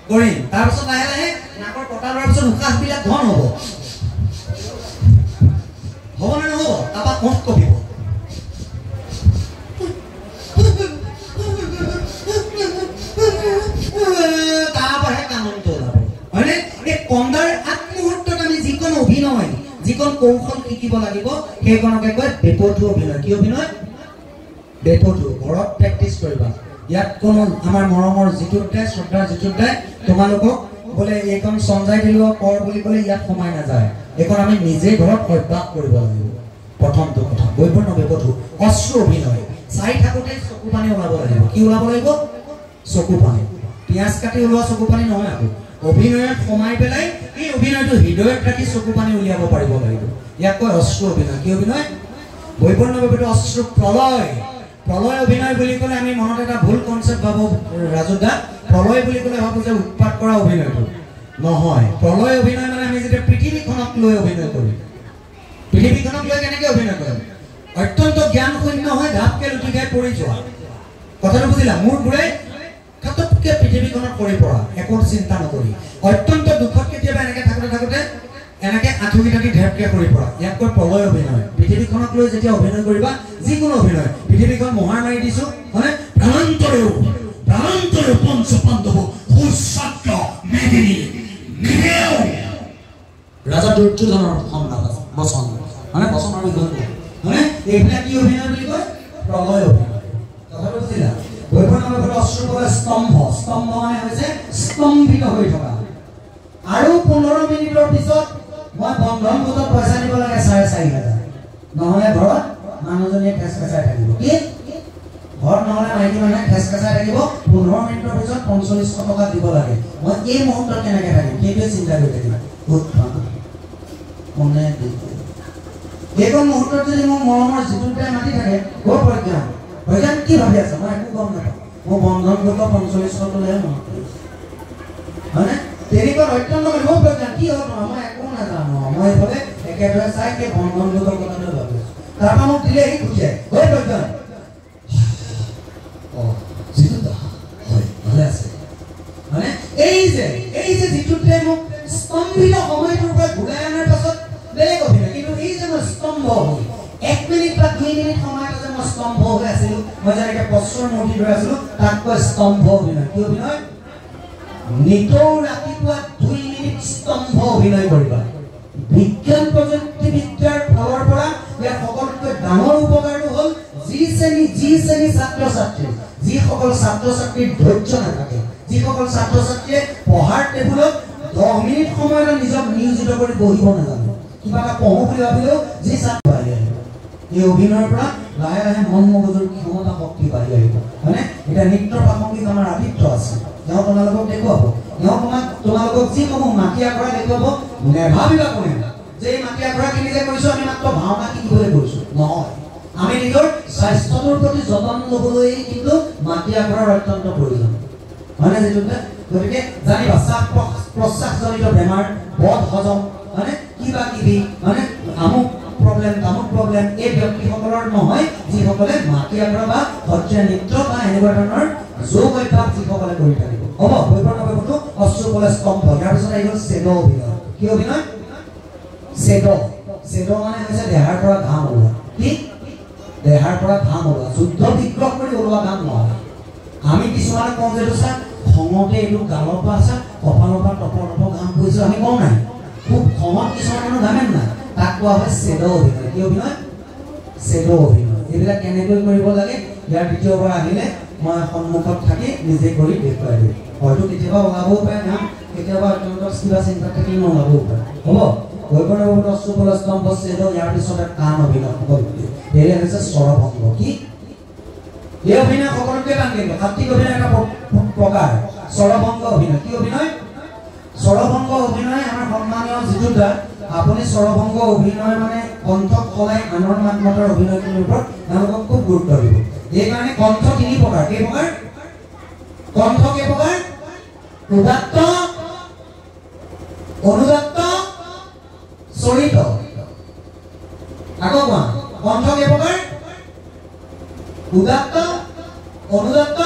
কৰিম। তাৰপিছত লাহে লাহে নাকৰ কটা লোৱাৰ পিছত উশাহবিলাক ঘন হ'ব, হ'ব নে নহ'ব? তাৰপৰা কষ্ট কমিব, তাৰপৰাহে কাননটো ওলাব, হয়নে? এই কন্দাৰ আগমুহূৰ্তত আমি যিকণ অভিনয়, যিকণ কৌশল শিকিব লাগিব, সেইকণকে কয় বেপথু অভিনয়। কি অভিনয়? বেপথু। ঘৰত প্ৰেক্টিচ কৰিবা। ইয়াত কোনো আমাৰ মৰমৰ যিটোত দাই, শ্ৰদ্ধাৰ যিটোত দাই তোমালোকক বোলে এইখন সঞ্জাই দিলো কৰ বুলি ক'লে ইয়াত সোমাই নাযায়। এইখন আমি নিজে ঘৰত অভ্যাস কৰিব লাগিব। প্ৰথমটো কথা বৈবৰ্ণ বেপথু। অশ্ৰু অভিনয়। চাই থাকোঁতে চকু পানী ওলাব লাগিব। কি ওলাব লাগিব? চকু পানী। পিঁয়াজ কাটি ওলোৱা চকু পানী নহয়, আকৌ অভিনয়ত সোমাই পেলাই এই অভিনয়টো হৃদয়ত ৰাখি চকু পানী উলিয়াব পাৰিব লাগিব। ইয়াক কয় অশ্ৰু অভিনয়। কি অভিনয়? বৈবৰ্ণ বেপথু অশ্ৰু প্ৰলয়। প্ৰলয় অভিনয় বুলি ক'লে আমি মনত এটা ভুল কনচেপ্ট ভাবো ৰাজুদা, প্ৰলয় বুলি ক'লে ভাবো যে উৎপাত কৰা অভিনয়টো নহয়। প্ৰলয় অভিনয় মানে আমি যেতিয়া পৃথিৱীখনক লৈ অভিনয় কৰিম। পৃথিৱীখনক লৈ কেনেকে অভিনয় কৰিম? অত্যন্ত জ্ঞান শূন্য হৈ ঢাপকে লুটি খাই পৰি যোৱা। কথাটো বুজিলা? মূৰ ঘূৰাই খাটতকে পৃথিৱীখনত পৰি পৰা, একো চিন্তা নকৰি। অত্যন্ত দুখত কেতিয়াবা এনেকে থাকোঁতে থাকোঁতে এনেকে আঁঠুগিটাটি ঢেপকে পৰি পৰা, ইয়াক কয় প্ৰলয় অভিনয়। পৃথিৱীখনক লৈ যেতিয়া অভিনয় কৰিবা, যিকোনো অভিনয়, পৃথিৱীখন মহাৰ মাৰি দিছো, মানে প্ৰাণান্তৰেও পঞ্চ পাণ্ডৱ সুস্বাদ্য মেদিনী নিমেও ৰাজা দুৰ্যোধনৰ বচন, মানে বচনৰ বিষয়ে মানে এইবিলাক কি অভিনয় বুলি কয়? প্ৰলয় অভিনয়। কথাটো বুজিলা? বৈবৰ্ণ বেপথু অশ্ৰু প্ৰলয় স্তম্ভ। স্তম্ভ মানে হৈছে স্তম্ভিত হৈ থকা। আৰু 15 মিনিটৰ পিছত মই বন্ধন গোটত পইচা দিব লাগে 4,500, নহ'লে ঘৰত মানুহজনীয়ে খেচখেচাই থাকিব। কি ঘৰত নহ'লে মাইকী মানুহে খেচখেচাই থাকিব। 15 মিনিটৰ পিছত 4500 টকা দিব লাগে। মই এই মুহূৰ্তত কেনেকৈ থাকিম সেইটোৱে চিন্তা কৰি থাকিম। কোনে এইকণ মুহূৰ্তত যদি মোৰ মৰমৰ যিটোটাই মাতি থাকে, বৰ প্ৰজ্ঞান প্ৰজ্ঞান কি ভাবি আছে মই একো গম নাপাওঁ, মোৰ বন্ধন গোটৰ 4500 মনত পৰিছে, হয়নে? তেনেকুৱা অত্যন্ত বহুত প্ৰজ্ঞান। কি হ'ল নহয় মই একো নাজানো, মই এইফালে একেদৰে চাই সেই বন্ধন গোটৰ কথাটো ভাবি আছো। তাৰপৰা মোক দিলে সি খুজিয়াই হৈ প্ৰজ্ঞান যিটো হয় ভালে আছে, মানে এই যে যিটোতে মোক স্তম্ভিত সময়টোৰ পৰা ঘূৰাই অনাৰ পাছত বেলেগ অভিনয়। কিন্তু এই যে মই স্তম্ভ হৈ 1 মিনিট বা 2 মিনিট সময়ত যে মই স্তম্ভ হৈ আছিলো, মই যেনেকে প্ৰশ্নৰ মূৰ্তি ধৰি আছিলো, তাক কয় স্তম্ভ অভিনয়। কি অভিনয়? নিতৌ ৰাতিপুৱা 2 মিনিট স্তম্ভ অভিনয় কৰিবা। বিজ্ঞান প্ৰযুক্তিবিদ্যাৰ ফালৰ পৰা ইয়াৰ সকলোতকৈ ডাঙৰ উপকাৰটো হ'ল যি শ্ৰেণী ছাত্ৰ ছাত্ৰী যিসকল ছাত্ৰ ছাত্ৰীৰ ধৈৰ্য নাথাকে যিসকল ছাত্ৰ ছাত্ৰীয়ে পঢ়াৰ টেবুলত 10 মিনিট সময় নিজক নিয়োজিত কৰি বহিব নাজানে কিবা এটা পঢ়ো বুলি ভাবিলেও যি ছাত্ৰ আহি আহিব এই অভিনয়ৰ পৰা লাহে লাহে মন মগজুৰ ক্ষমতা শক্তি বাঢ়ি আহিব মানে এটা নৃত্য প্ৰাসংগিক আমাৰ আদিত্য আছে তেওঁ তোমালোকক দেখুৱাব তোমালোকক যিসমূহ মাটি আখৰা দেখুৱাব নেভাবিবা কোনে যে এই মাটি আখৰাখিনি যে কৰিছোঁ আমি মাত্ৰ ভাওনা শিকিবলৈ কৰিছোঁ নহয় আমি নিজৰ স্বাস্থ্যটোৰ প্ৰতি যতন ল'বলৈ কিন্তু মাটি আখৰাৰ অত্যন্ত প্ৰয়োজন হয়নে যিটোতে গতিকে জানিবা শ্বাস প্ৰশ্বাসজনিত বেমাৰ বদ হজম মানে কিবা কিবি মানে আমুক প্ৰব্লেম এই ব্যক্তিসকলৰ নহয় যিসকলে মাটি আখৰা বা সত্ৰীয়া নৃত্য বা এনেকুৱা ধৰণৰ যোগ অভ্যাস যিসকলে কৰি থাকিব হ'ব বৈপৰ্ণটো অশ্ৰুকলে স্তম্ভ ইয়াৰ পিছত আহিব চেদ অভিনয় কি অভিনয় চেদ মানে হৈছে দেহাৰ পৰা ঘাম ওলোৱা কি দেহাৰ পৰা ঘাম ওলোৱা যুদ্ধ বিগ্ৰহ কৰি ওলোৱা ঘাম নহয় আমি কিছুমানে কওঁ যে চা খঙতে এইটো গালৰ পৰা আছে কপালৰ পৰা টপৰ ঘাম পৰিছে আমি কওঁ নাই খুব খঙত কিছুমান মানুহ ঘামে নাই তাক কোৱা হয় চেদ অভিনয় কি অভিনয় চেদ অভিনয় এইবিলাক কেনেকৈ কৰিব লাগে ইয়াৰ দ্বিতীয়বাৰ আহিলে মই সন্মুখত থাকি নিজে কৰি দেখুৱাই দিম হয়তো কেতিয়াবা ওলাবও পাৰে ঘাম কেতিয়াবা অত্যন্ত কিবা চিন্তা থাকি নোলাবও পাৰে হ'ব বৈপৰ্ণৱত অশ্ৰুকলে স্তম্ভ চেদ ইয়াৰ পিছতে কাণ অভিনয় এয়া হৈছে স্বৰভংগ কি এই অভিনয় সকলোকে টান কিন্তু সাত্বিক অভিনয় এটা প্ৰকাৰ স্বৰভংগ অভিনয় কি অভিনয় স্বৰভংগ অভিনয় আমাৰ সন্মানীয় যিটোটা আপুনি স্বৰভংগ অভিনয় মানে কণ্ঠক সলাই আনৰ মাত মতাৰ অভিনয়খিনিৰ ওপৰত তেওঁলোকক খুব গুৰুত্ব দিব এইকাৰণে কণ্ঠ 3 প্ৰকাৰ কেই প্ৰকাৰ কণ্ঠ কেই প্ৰকাৰ উদাত্ত অনুদাত্ত চৰিত আকৌ কোৱা কণ্ঠ কেই প্ৰকাৰ উদাত্ত অনুদাত্ত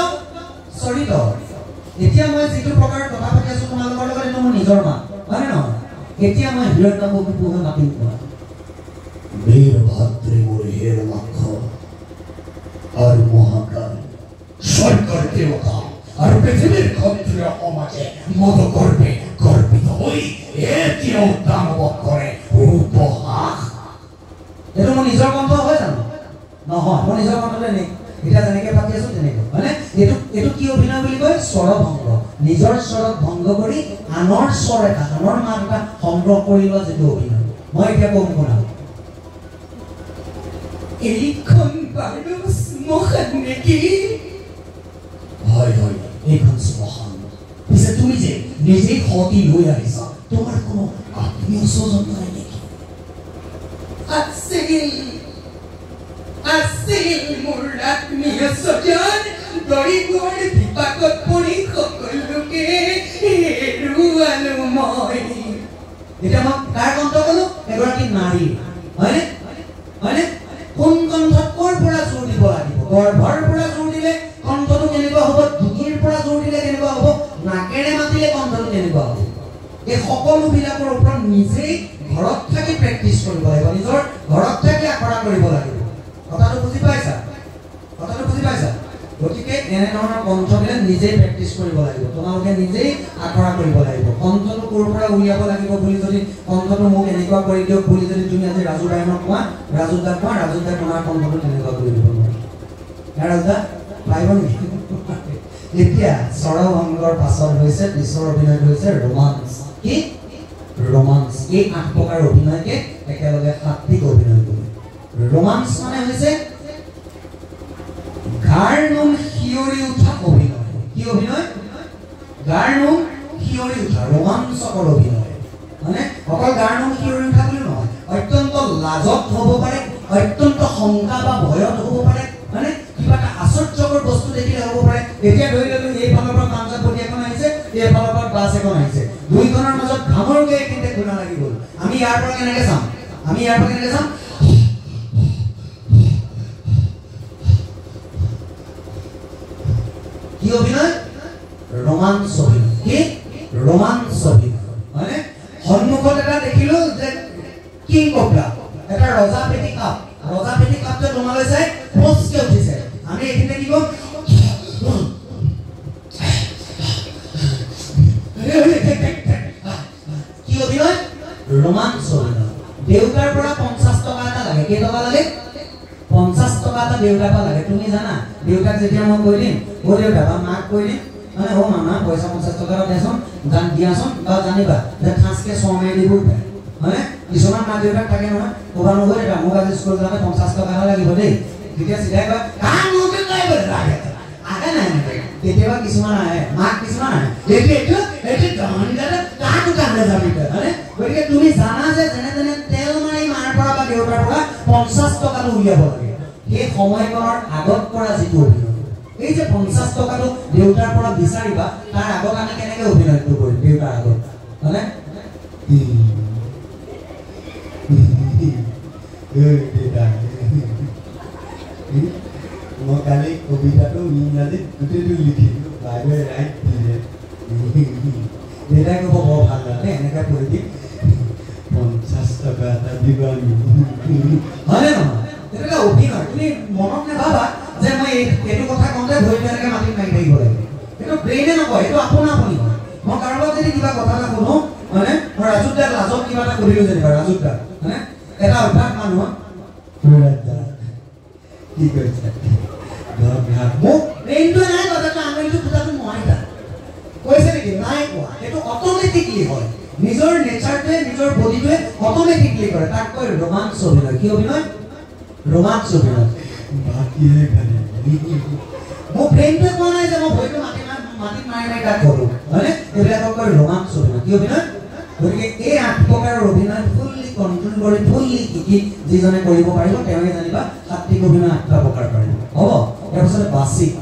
চৰিত এতিয়া মই যিটো প্ৰকাৰৰ কথা পাতি আছো তোমালোকৰ লগত এইটো মোৰ নিজৰ মাত হয়নে নহয় এতিয়া মই হিৰণ্যকশিপুক পুহে মাতিম কোৱা বীৰভদ্ৰে মোৰ হিৰণ্যকশ আৰু মহাকাল স্বৰ্গৰ দেৱতা আৰু পৃথিৱীৰ ক্ষত্ৰিয় সমাজে মদ গৰ্বিত হৈ এতিয়াও দানৱক কৰে উপহাস এইটো মোৰ নিজৰ কণ্ঠ হয় জানো নহয় মই নিজৰ কণ্ঠতে নেকি এটা যেনেকৈ পাতি আছো তেনেকৈ মানে এইটো কি অভিনয় বুলি কয় স্বৰভংগ নিজৰ স্বৰক ভংগ কৰি আনৰ স্বৰ এটা আনৰ মাত এটা সংগ্ৰহ কৰি লোৱা যিটো অভিনয় মই এতিয়া কম শুনা এইখন বাৰু শ্মশান নেকি হয় এইখন শ্মশান পিছে তুমি যে নিজেই সতি লৈ আহিছা তোমাৰ কোনো আত্মীয় স্বজন নাই নেকি আছিল মোৰ আত্মীয় স্বজন গৰিবৰ বিপাকত পৰি সকলোকে হেৰুৱালো মই এতিয়া মই কাৰ কণ্ঠ ক'লো এগৰাকী নাৰী হয়নে কোন কণ্ঠত ক'ৰ পৰা জোৰ দিব লাগিব গৰ্ভৰ পৰা জোৰ দিলে কণ্ঠটো কেনেকুৱা হ'ব ডিঙিৰ পৰা জোৰ দিলে কেনেকুৱা হ'ব নাকেৰে মাতিলে কণ্ঠটো কেনেকুৱা হ'ব এই সকলোবিলাকৰ ওপৰত নিজেই ঘৰত থাকি প্ৰেক্টিচ কৰিব লাগিব নিজৰ ঘৰত থাকি আখৰা কৰিব লাগিব কথাটো বুজি পাইছা গতিকে এনেধৰণৰ কণ্ঠবিলাক নিজেই প্ৰেক্টিচ কৰিব লাগিব তোমালোকে নিজেই আখৰা কৰিব লাগিব কণ্ঠটো ক'ৰ পৰা উলিয়াব লাগিব বুলি যদি কণ্ঠটো মোক এনেকুৱা কৰি দিয়ক বুলি যদি তুমি আজি ৰাজু বাইনক কোৱা ৰাজুদাক তোমাৰ কণ্ঠটো তেনেকুৱা কৰি দিব নোৱাৰে ৰাজুদা পাৰিব নেকি এতিয়া স্বৰভংগৰ পাছত হৈছে পিছৰ অভিনয় হৈছে ৰোমাঞ্চ কি ৰোমাঞ্চ এই 8 প্ৰকাৰ অভিনয়কে একেলগে সাত্বিক অভিনয় কৰে ৰোমাঞ্চ মানে হৈছে গাৰ নোম শিয়ৰি উঠা অভিনয় কি অভিনয় গাৰ নোম শিয়ৰি উঠা ৰোমাঞ্চকৰ অভিনয় মানে অকল গাৰ নোম শিয়ৰি উঠা বুলি নহয় অত্যন্ত লাজত হ'ব পাৰে অত্যন্ত শংকা বা ভয়ত হ'ব পাৰে মানে কিবা এটা আশ্চৰ্যকৰ বস্তু দেখিলে হ'ব পাৰে এতিয়া ধৰি ললো এই ফালৰ পৰা পাঞ্জাবতী এখন আহিছে এই ফালৰ পৰা বাছ এখন আহিছে দুইখনৰ মাজত ঘামৰ গৈ কিন্তু খুনা লাগি গ'ল আমি ইয়াৰ পৰা কেনেকৈ চাম কি অভিনয় ৰোমাঞ্চ অভিনয় কি ৰোমাঞ্চ অভিনয় মানে সন্মুখত এটা দেখিলো যে কিং কোবৰা এটা ৰজা পেটি কাপটো তোমালৈ চাই পচকে উঠিছে আমি এখানে কি কম কি অভিনয় ৰোমাঞ্চ অভিনয় দেউতাৰ পৰা 50 টকা এটা লাগে কেই টকা দেউতাক লাগে তুমি জানা দেউতাক যেতিয়া মই কৈ দিম ও দেউতা বা মাক কৈ দিম মানে ও মামা পইচা 50 টকা দেচোন জান দিয়াচোন বা জানিবা যে খাসকে সময় দিব মানে কিছুমান মা দেউতাক থাকে নহয় ক'বা নগৈ এটা মোক আজি স্কুল যাওঁতে 50 টকা লাগিব দেই তেতিয়া চিধাই কয় কাম মোকে লাগিব লাগে আহে নাই কেতিয়াবা কিছুমান আহে মাক কিছুমান আহে এইটো গান কাক কামলে যাবি মানে গতিকে তুমি জানা যে যেনে যেনে তেল মাৰি মাৰ পৰা বা দেউতাৰ পৰা 50 টকাটো উলিয়াব লাগে সেই সময়কণৰ আগত পৰা যিটো অভিনয় এই যে 50 টকাটো দেউতাৰ পৰা বিচাৰিবা তাৰ আগত আমি কেনেকৈ অভিনয়টো কৰিম দেউতাৰ আগত মানে মই কালি কবিতাটো ইংৰাজীত গোটেইটো লিখিলোঁ বাইবে ৰাইট দিলে দেউতাই ক'ব বৰ ভাল লাগে এনেকৈ পঢ়ি দিম 50 টকা এটা দিবা হয়নে নহয় তেনেকৈ অভিনয় তুমি মনত নাভাবা যে মই এইটো কথা কওঁতে ভৰিটো এনেকৈ মাটিত মাৰি থাকিব লাগে এইটো ব্ৰেইনে নকয় এইটো আপোনা আপুনি হয় মই কাৰোবাক যদি কিবা কথা এটা শুনো মানে মই ৰাজুত দাক লাজত কিবা এটা সুধিলোঁ যেনিবা ৰাজুত দাক মানে এটা অভ্যাস মানুহৰ কি কৰিছে মোক ব্ৰেইনটোৱে নাই কথাটো আঙুলিটো ফুটাটো নোৱাৰি তাত কৈছে নেকি নাই কোৱা এইটো অট'মেটিকলি হয় নিজৰ নেচাৰটোৱে নিজৰ বডিটোৱে অট'মেটিকলি কৰে তাক কয় ৰোমাঞ্চ অভিনয় কি অভিনয় ৰোমাঞ্চ অভিনয় বাকীহে খালি মোৰ ব্ৰেইনটোৱে কোৱা নাই যে মই ভৰিটো মাটিত মাৰি মাৰি তাক কৰোঁ হয়নে এইবিলাকক কয় ৰোমাঞ্চ অভিনয় কি অভিনয় গতিকে এই 8 প্ৰকাৰৰ অভিনয় ফুল্লি কণ্ট্ৰল কৰি ফুল্লি শিকি যিজনে কৰিব পাৰিব তেওঁহে জানিবা সাত্বিক অভিনয় 8টা প্ৰকাৰ পাৰিব হ'ব ইয়াৰ পিছতে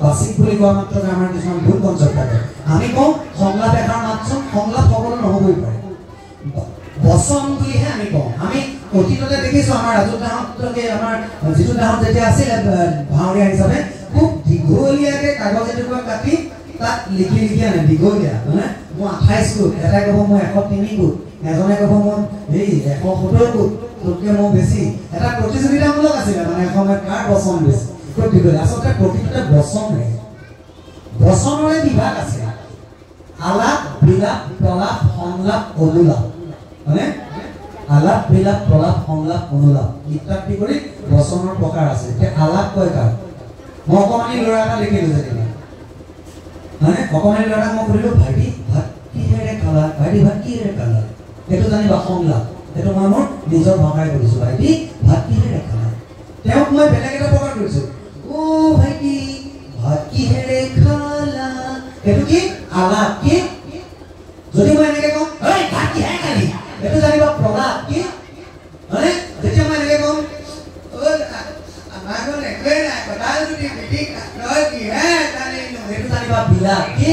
বাচিক বুলি কোৱা মাত্ৰকে আমাৰ কিছুমান ভুল কনচেপ্ট থাকে আমি কওঁ সংলাপ এষাৰ মাতচোন সংলাপ সকলো নহ'বই পাৰে বচন বুলিহে আমি কওঁ আমি অতীততে দেখিছোঁ আমাৰ ৰাজুদাহঁতকে আমাৰ যিটো দাহঁত যেতিয়া আছিলে ভাওৰীয়া হিচাপে খুব দীঘলীয়াকৈ কাগজ এটুকুৰা কাটি তাত লিখি আনে দীঘলীয়া মানে মই 28 ফুট এটাই ক'ব মই 103 ফুট এজনে ক'ব মই এই 170 ফুট তোতকৈ মই বেছি এটা প্ৰতিযোগিতামূলক আছিলে মানে এসময়ত কাৰ বচন বেছি খুব দীঘলীয়া আচলতে প্ৰতিটোতে বচনৰে বিভাগ আছে আলাপ বিলাপ প্ৰলাপ সংলাপ অনুলাপ মানে আলাপ বিলাপ প্ৰলাপ সংলাপ অনুলাপ ইত্যাদি কৰি বচনৰ প্ৰকাৰ আছে এতিয়া আলাপ কয় কাক মই অকণমানি ল'ৰা এটা লিখিলোঁ যেনিবা মানে অকণমানি ল'ৰাক মই সুধিলোঁ ভাইটি ভাত কিহেৰে খালা ভাইটি ভাত কিহেৰে খালা সেইটো জানিবা সংলাপ সেইটো মই মোৰ নিজৰ ভাষাৰে কৰিছোঁ ভাইটি ভাত কিহেৰে খালা তেওঁক মই বেলেগ এটা প্ৰকাৰ কৰিছোঁ অ' ভাইটি ভাত কিহেৰে খালা সেইটো কি আলাপ কি যদি মই এনেকৈ কওঁ ঐ ভাত কিহেৰে খালি সেইটো জানিবা প্ৰলাপ কি মানে যেতিয়া মই এনেকৈ কওঁ সেইটো জানিবা বিলাপ কি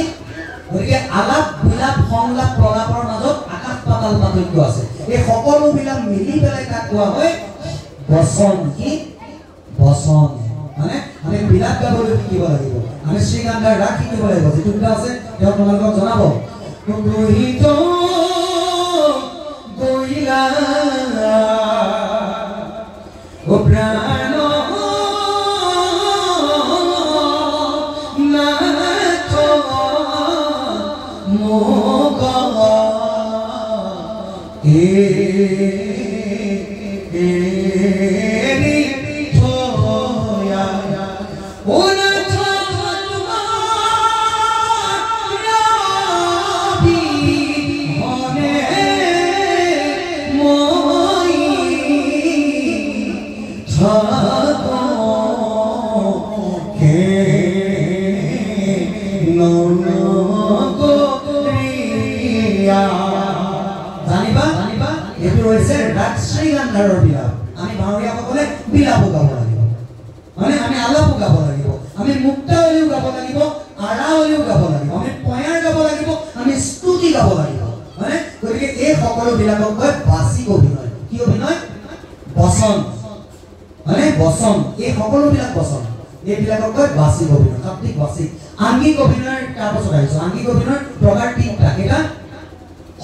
গতিকে আলাপ বিলাপ সংলাপ প্ৰলাপৰ মাজত আকাশ পাতাল পাৰ্থক্য আছে এই সকলোবিলাক মিলি পেলাই তাক কোৱা হয় বচন কি বচন মানে আমি বিলাপ গাবলৈ শিকিব লাগিব আমি শ্ৰীকান্তৰ ৰাগ শিকিব লাগিব যিটো দুটা আছে তেওঁ তোমালোকক জনাব গইলা ও প্রাণ নাথ মোগ শ্ৰীকান্তৰ বিলাপ আমি ভাওৰীয়াসকলে বিলাপো গাব লাগিব মানে আমি আলাপো গাব লাগিব আমি মুক্তাৱলীও গাব লাগিব আৰাৱলীও গাব লাগিব আমি পয়াৰ গাব লাগিব আমি স্তুতি গাব লাগিব মানে গতিকে এই সকলোবিলাকক কয় বাচিক অভিনয় কি অভিনয় বচন মানে বচন এই সকলোবিলাক বচন এইবিলাকক কয় বাচিক অভিনয় সাত্বিক বাচিক আংগিক অভিনয়ৰ তাৰপাছত আহিছোঁ আংগিক অভিনয়ৰ প্ৰকাৰ 3টা কেইটা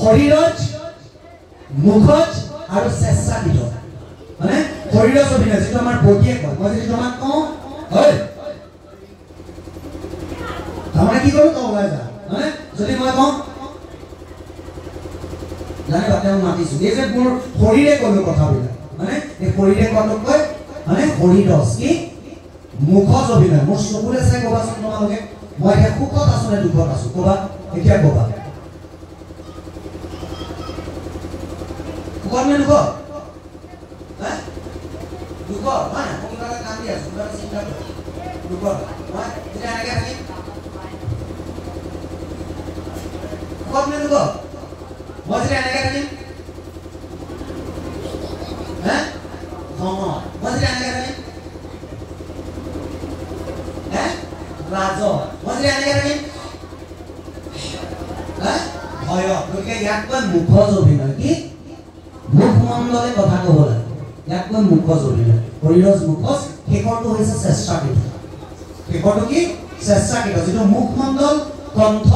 শৰীৰত মুখত আৰু স্বেচ্ছাকৃত মানে শৰীৰৰ অভিনয় যিটো আমাৰ বডিয়ে কয় মই যদি তোমাক কওঁ হয় তাৰমানে কি কৰোঁ তই ওলাই যা মানে যদি মই কওঁ জানিবা তেওঁ মাতিছোঁ এই যে মোৰ শৰীৰে ক'লোঁ কথাবিলাক মানে এই শৰীৰে কোৱাটোক কয় মানে শৰীৰজ কি মুখজ অভিনয় মোৰ চকুৰে চাই ক'বাচোন তোমালোকে মই এতিয়া সুখত আছো নে দুখত আছো ক'বা এতিয়া ক'বা সুখত নে দুখত দুখত হয় না কিবা এটা কান্দি আছো কিবা এটা চিন্তা কৰি দুখত মই এতিয়া এনেকৈ থাকিম সুখত নে দুখত মই যেতিয়া এনেকৈ থাকিম মই যেতিয়া এনেকৈ থাকিম ৰাজ মই যেতিয়া এনেকৈ থাকিম ভয় গতিকে ইয়াক কয় মুখজ অভিনয় কি মুখমণ্ডলে কথা ক'ব লাগে ইয়াক কয় মুখজ অভিনয় শৰীৰৰ মুখজ শেষৰটো হৈছে চেষ্টাকৃত শেষৰটো কি চেষ্টাকৃত যিটো মুখমণ্ডল কণ্ঠ